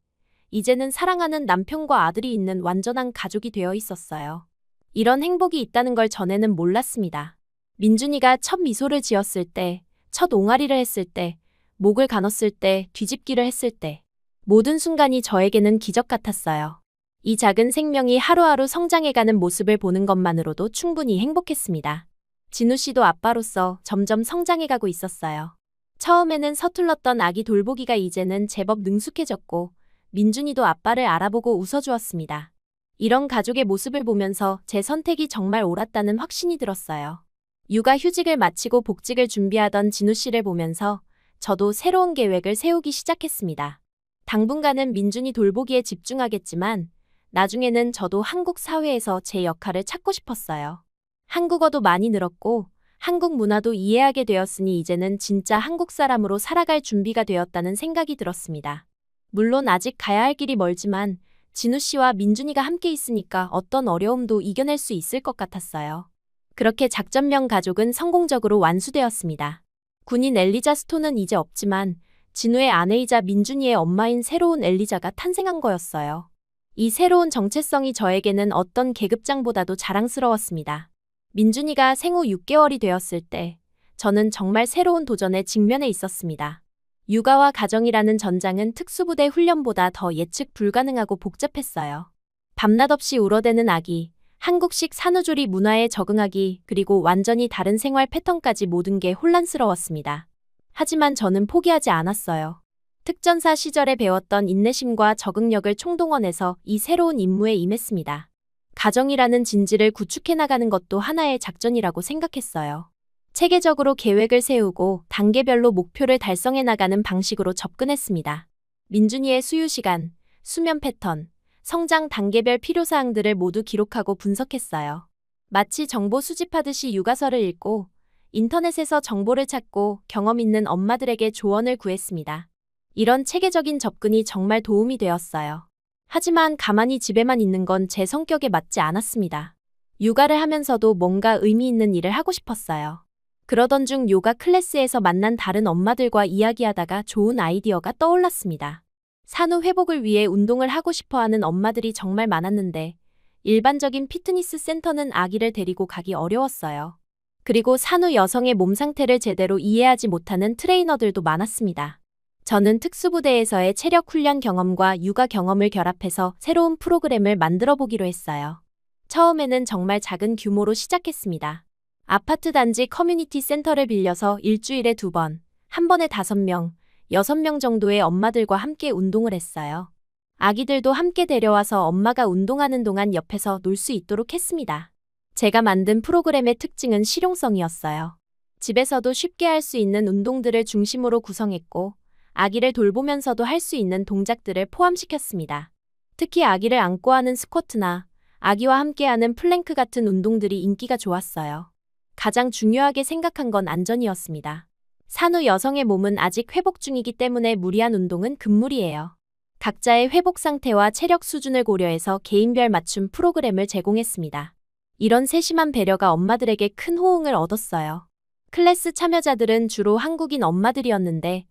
이제는 사랑하는 남편과 아들이 있는 완전한 가족이 되어 있었어요. 이런 행복이 있다는 걸 전에는 몰랐습니다. 민준이가 첫 미소를 지었을 때, 첫 옹알이를 했을 때, 목을 가눴을 때, 뒤집기를 했을 때, 모든 순간이 저에게는 기적 같았어요. 이 작은 생명이 하루하루 성장해가는 모습을 보는 것만으로도 충분히 행복했습니다. 진우 씨도 아빠로서 점점 성장해가고 있었어요. 처음에는 서툴렀던 아기 돌보기가 이제는 제법 능숙해졌고 민준이도 아빠를 알아보고 웃어주었습니다. 이런 가족의 모습을 보면서 제 선택이 정말 옳았다는 확신이 들었어요. 육아 휴직을 마치고 복직을 준비하던 진우 씨를 보면서 저도 새로운 계획을 세우기 시작했습니다. 당분간은 민준이 돌보기에 집중하겠지만 나중에는 저도 한국 사회에서 제 역할을 찾고 싶었어요. 한국어도 많이 늘었고 한국 문화도 이해하게 되었으니 이제는 진짜 한국 사람으로 살아갈 준비가 되었다는 생각이 들었습니다. 물론 아직 가야 할 길이 멀지만 진우 씨와 민준이가 함께 있으니까 어떤 어려움도 이겨낼 수 있을 것 같았어요. 그렇게 작전명 가족은 성공적으로 완수되었습니다. 군인 엘리자 스톤은 이제 없지만 진우의 아내이자 민준이의 엄마인 새로운 엘리자가 탄생한 거였어요. 이 새로운 정체성이 저에게는 어떤 계급장보다도 자랑스러웠습니다. 민준이가 생후 6개월이 되었을 때 저는 정말 새로운 도전에 직면해 있었습니다. 육아와 가정이라는 전장은 특수부대 훈련보다 더 예측 불가능하고 복잡했어요. 밤낮 없이 울어대는 아기, 한국식 산후조리 문화에 적응하기, 그리고 완전히 다른 생활 패턴까지 모든 게 혼란스러웠습니다. 하지만 저는 포기하지 않았어요. 특전사 시절에 배웠던 인내심과 적응력을 총동원해서 이 새로운 임무에 임했습니다. 가정이라는 진지를 구축해 나가는 것도 하나의 작전이라고 생각했어요. 체계적으로 계획을 세우고 단계별로 목표를 달성해 나가는 방식으로 접근했습니다. 민준이의 수유 시간, 수면 패턴, 성장 단계별 필요사항들을 모두 기록하고 분석했어요. 마치 정보 수집하듯이 육아서를 읽고 인터넷에서 정보를 찾고 경험 있는 엄마들에게 조언을 구했습니다. 이런 체계적인 접근이 정말 도움이 되었어요. 하지만 가만히 집에만 있는 건 제 성격에 맞지 않았습니다. 육아를 하면서도 뭔가 의미 있는 일을 하고 싶었어요. 그러던 중 요가 클래스에서 만난 다른 엄마들과 이야기하다가 좋은 아이디어가 떠올랐습니다. 산후 회복을 위해 운동을 하고 싶어하는 엄마들이 정말 많았는데 일반적인 피트니스 센터는 아기를 데리고 가기 어려웠어요. 그리고 산후 여성의 몸 상태를 제대로 이해하지 못하는 트레이너들도 많았습니다. 저는 특수부대에서의 체력 훈련 경험과 육아 경험을 결합해서 새로운 프로그램을 만들어 보기로 했어요. 처음에는 정말 작은 규모로 시작했습니다. 아파트 단지 커뮤니티 센터를 빌려서 일주일에 2번, 한 번에 5명, 6명 정도의 엄마들과 함께 운동을 했어요. 아기들도 함께 데려와서 엄마가 운동하는 동안 옆에서 놀 수 있도록 했습니다. 제가 만든 프로그램의 특징은 실용성이었어요. 집에서도 쉽게 할 수 있는 운동들을 중심으로 구성했고 아기를 돌보면서도 할 수 있는 동작들을 포함시켰습니다. 특히 아기를 안고 하는 스쿼트나 아기와 함께하는 플랭크 같은 운동들이 인기가 좋았어요. 가장 중요하게 생각한 건 안전이었습니다. 산후 여성의 몸은 아직 회복 중이기 때문에 무리한 운동은 금물이에요. 각자의 회복 상태와 체력 수준을 고려해서 개인별 맞춤 프로그램을 제공했습니다. 이런 세심한 배려가 엄마들에게 큰 호응을 얻었어요. 클래스 참여자들은 주로 한국인 엄마들이었는데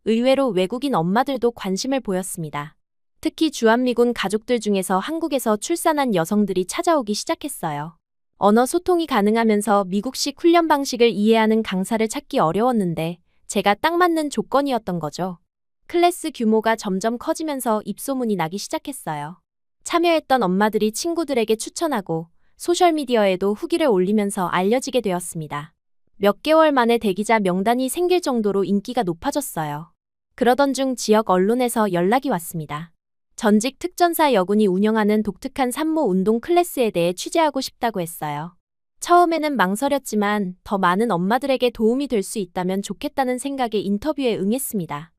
의외로 외국인 엄마들도 관심을 보였습니다. 특히 주한미군 가족들 중에서 한국에서 출산한 여성들이 찾아오기 시작했어요. 언어 소통이 가능하면서 미국식 훈련 방식을 이해하는 강사를 찾기 어려웠는데 제가 딱 맞는 조건이었던 거죠. 클래스 규모가 점점 커지면서 입소문이 나기 시작했어요. 참여했던 엄마들이 친구들에게 추천하고 소셜미디어에도 후기를 올리면서 알려지게 되었습니다. 몇 개월 만에 대기자 명단이 생길 정도로 인기가 높아졌어요. 그러던 중 지역 언론에서 연락이 왔습니다. 전직 특전사 여군이 운영하는 독특한 산모 운동 클래스에 대해 취재하고 싶다고 했어요. 처음에는 망설였지만 더 많은 엄마들에게 도움이 될 수 있다면 좋겠다는 생각에 인터뷰에 응했습니다.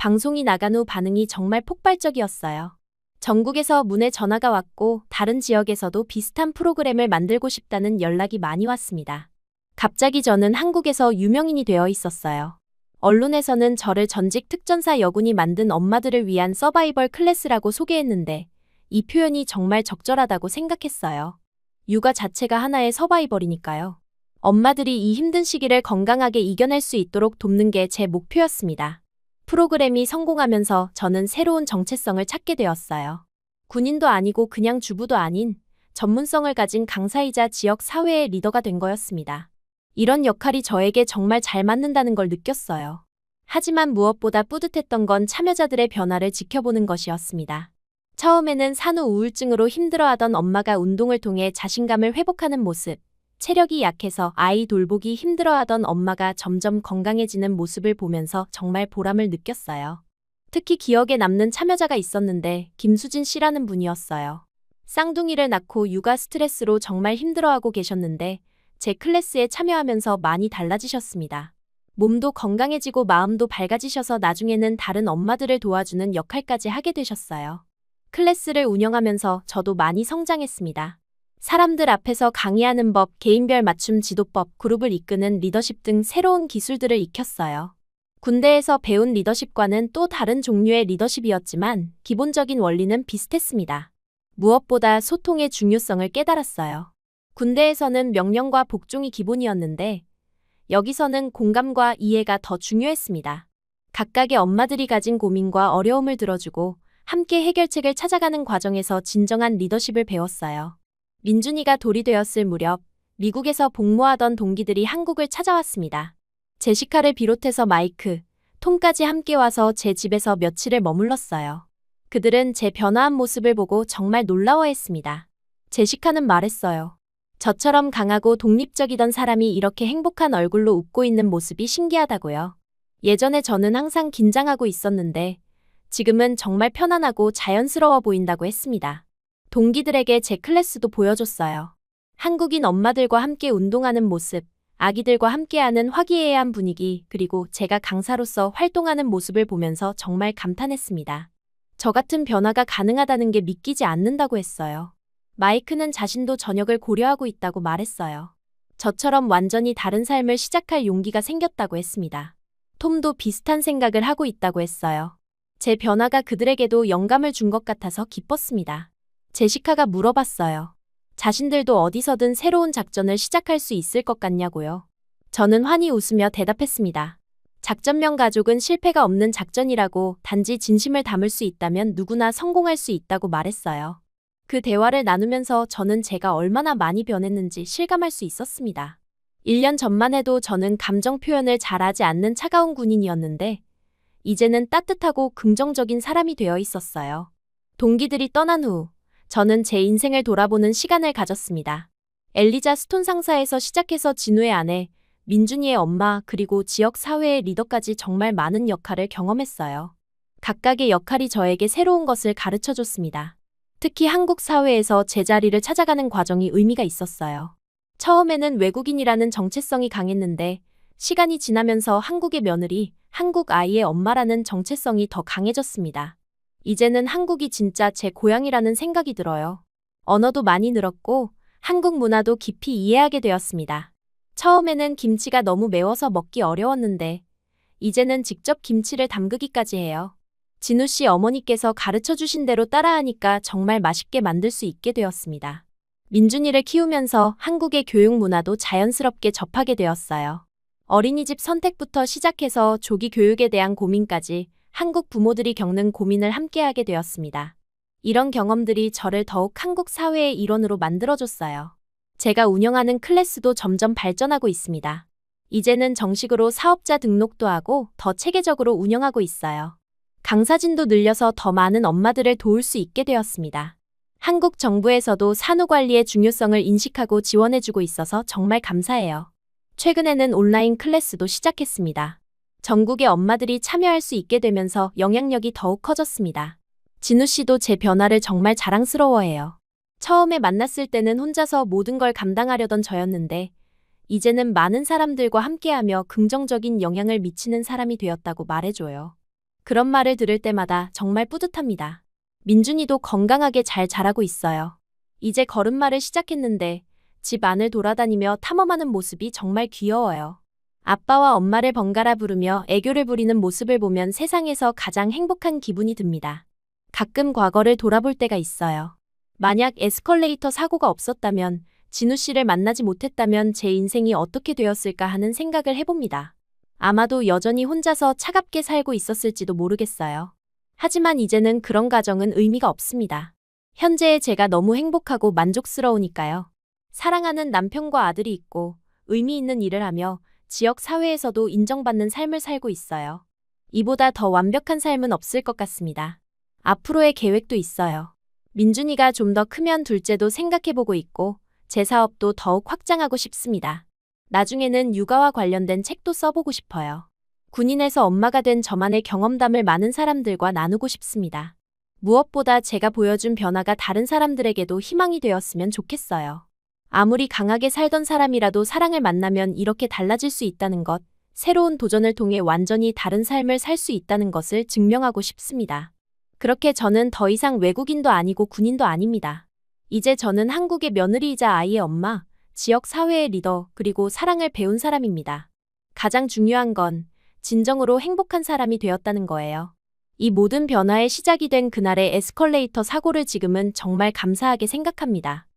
방송이 나간 후 반응이 정말 폭발적이었어요. 전국에서 문의 전화가 왔고 다른 지역에서도 비슷한 프로그램을 만들고 싶다는 연락이 많이 왔습니다. 갑자기 저는 한국에서 유명인이 되어 있었어요. 언론에서는 저를 전직 특전사 여군이 만든 엄마들을 위한 서바이벌 클래스라고 소개했는데 이 표현이 정말 적절하다고 생각했어요. 육아 자체가 하나의 서바이벌이니까요. 엄마들이 이 힘든 시기를 건강하게 이겨낼 수 있도록 돕는 게 제 목표였습니다. 프로그램이 성공하면서 저는 새로운 정체성을 찾게 되었어요. 군인도 아니고 그냥 주부도 아닌 전문성을 가진 강사이자 지역 사회의 리더가 된 거였습니다. 이런 역할이 저에게 정말 잘 맞는다는 걸 느꼈어요. 하지만 무엇보다 뿌듯했던 건 참여자들의 변화를 지켜보는 것이었습니다. 처음에는 산후 우울증으로 힘들어하던 엄마가 운동을 통해 자신감을 회복하는 모습, 체력이 약해서 아이 돌보기 힘들어하던 엄마가 점점 건강해지는 모습을 보면서 정말 보람을 느꼈어요. 특히 기억에 남는 참여자가 있었는데 김수진 씨라는 분이었어요. 쌍둥이를 낳고 육아 스트레스로 정말 힘들어하고 계셨는데 제 클래스에 참여하면서 많이 달라지셨습니다. 몸도 건강해지고 마음도 밝아지셔서 나중에는 다른 엄마들을 도와주는 역할까지 하게 되셨어요. 클래스를 운영하면서 저도 많이 성장했습니다. 사람들 앞에서 강의하는 법, 개인별 맞춤 지도법, 그룹을 이끄는 리더십 등 새로운 기술들을 익혔어요. 군대에서 배운 리더십과는 또 다른 종류의 리더십이었지만 기본적인 원리는 비슷했습니다. 무엇보다 소통의 중요성을 깨달았어요. 군대에서는 명령과 복종이 기본이었는데 여기서는 공감과 이해가 더 중요했습니다. 각각의 엄마들이 가진 고민과 어려움을 들어주고 함께 해결책을 찾아가는 과정에서 진정한 리더십을 배웠어요. 민준이가 돌이 되었을 무렵 미국에서 복무하던 동기들이 한국을 찾아왔습니다. 제시카를 비롯해서 마이크, 톰까지 함께 와서 제 집에서 며칠을 머물렀어요. 그들은 제 변화한 모습을 보고 정말 놀라워했습니다. 제시카는 말했어요. 저처럼 강하고 독립적이던 사람이 이렇게 행복한 얼굴로 웃고 있는 모습이 신기하다고요. 예전에 저는 항상 긴장하고 있었는데 지금은 정말 편안하고 자연스러워 보인다고 했습니다. 동기들에게 제 클래스도 보여줬어요. 한국인 엄마들과 함께 운동하는 모습, 아기들과 함께하는 화기애애한 분위기, 그리고 제가 강사로서 활동하는 모습을 보면서 정말 감탄했습니다. 저 같은 변화가 가능하다는 게 믿기지 않는다고 했어요. 마이크는 자신도 전역을 고려하고 있다고 말했어요. 저처럼 완전히 다른 삶을 시작할 용기가 생겼다고 했습니다. 톰도 비슷한 생각을 하고 있다고 했어요. 제 변화가 그들에게도 영감을 준 것 같아서 기뻤습니다. 제시카가 물어봤어요. 자신들도 어디서든 새로운 작전을 시작할 수 있을 것 같냐고요. 저는 환히 웃으며 대답했습니다. 작전명 가족은 실패가 없는 작전이라고 단지 진심을 담을 수 있다면 누구나 성공할 수 있다고 말했어요. 그 대화를 나누면서 저는 제가 얼마나 많이 변했는지 실감할 수 있었습니다. 1년 전만 해도 저는 감정 표현을 잘하지 않는 차가운 군인이었는데 이제는 따뜻하고 긍정적인 사람이 되어 있었어요. 동기들이 떠난 후 저는 제 인생을 돌아보는 시간을 가졌습니다. 엘리자 스톤 상사에서 시작해서 진우의 아내, 민준이의 엄마, 그리고 지역 사회의 리더까지 정말 많은 역할을 경험했어요. 각각의 역할이 저에게 새로운 것을 가르쳐줬습니다. 특히 한국 사회에서 제 자리를 찾아가는 과정이 의미가 있었어요. 처음에는 외국인이라는 정체성이 강했는데 시간이 지나면서 한국의 며느리, 한국 아이의 엄마라는 정체성이 더 강해졌습니다. 이제는 한국이 진짜 제 고향이라는 생각이 들어요. 언어도 많이 늘었고 한국 문화도 깊이 이해하게 되었습니다. 처음에는 김치가 너무 매워서 먹기 어려웠는데 이제는 직접 김치를 담그기까지 해요. 진우 씨 어머니께서 가르쳐 주신 대로 따라하니까 정말 맛있게 만들 수 있게 되었습니다. 민준이를 키우면서 한국의 교육 문화도 자연스럽게 접하게 되었어요. 어린이집 선택부터 시작해서 조기 교육에 대한 고민까지 한국 부모들이 겪는 고민을 함께하게 되었습니다. 이런 경험들이 저를 더욱 한국 사회의 일원으로 만들어줬어요. 제가 운영하는 클래스도 점점 발전하고 있습니다. 이제는 정식으로 사업자 등록도 하고 더 체계적으로 운영하고 있어요. 강사진도 늘려서 더 많은 엄마들을 도울 수 있게 되었습니다. 한국 정부에서도 산후관리의 중요성을 인식하고 지원해주고 있어서 정말 감사해요. 최근에는 온라인 클래스도 시작했습니다. 전국의 엄마들이 참여할 수 있게 되면서 영향력이 더욱 커졌습니다. 진우 씨도 제 변화를 정말 자랑스러워해요. 처음에 만났을 때는 혼자서 모든 걸 감당하려던 저였는데 이제는 많은 사람들과 함께하며 긍정적인 영향을 미치는 사람이 되었다고 말해줘요. 그런 말을 들을 때마다 정말 뿌듯합니다. 민준이도 건강하게 잘 자라고 있어요. 이제 걸음마를 시작했는데 집 안을 돌아다니며 탐험하는 모습이 정말 귀여워요. 아빠와 엄마를 번갈아 부르며 애교를 부리는 모습을 보면 세상에서 가장 행복한 기분이 듭니다. 가끔 과거를 돌아볼 때가 있어요. 만약 에스컬레이터 사고가 없었다면, 진우 씨를 만나지 못했다면 제 인생이 어떻게 되었을까 하는 생각을 해봅니다. 아마도 여전히 혼자서 차갑게 살고 있었을지도 모르겠어요. 하지만 이제는 그런 가정은 의미가 없습니다. 현재의 제가 너무 행복하고 만족스러우니까요. 사랑하는 남편과 아들이 있고 의미 있는 일을 하며 지역 사회에서도 인정받는 삶을 살고 있어요. 이보다 더 완벽한 삶은 없을 것 같습니다. 앞으로의 계획도 있어요. 민준이가 좀 더 크면 둘째도 생각해보고 있고 제 사업도 더욱 확장하고 싶습니다. 나중에는 육아와 관련된 책도 써보고 싶어요. 군인에서 엄마가 된 저만의 경험담을 많은 사람들과 나누고 싶습니다. 무엇보다 제가 보여준 변화가 다른 사람들에게도 희망이 되었으면 좋겠어요. 아무리 강하게 살던 사람이라도 사랑을 만나면 이렇게 달라질 수 있다는 것, 새로운 도전을 통해 완전히 다른 삶을 살 수 있다는 것을 증명하고 싶습니다. 그렇게 저는 더 이상 외국인도 아니고 군인도 아닙니다. 이제 저는 한국의 며느리이자 아이의 엄마, 지역 사회의 리더, 그리고 사랑을 배운 사람입니다. 가장 중요한 건 진정으로 행복한 사람이 되었다는 거예요. 이 모든 변화의 시작이 된 그날의 에스컬레이터 사고를 지금은 정말 감사하게 생각합니다.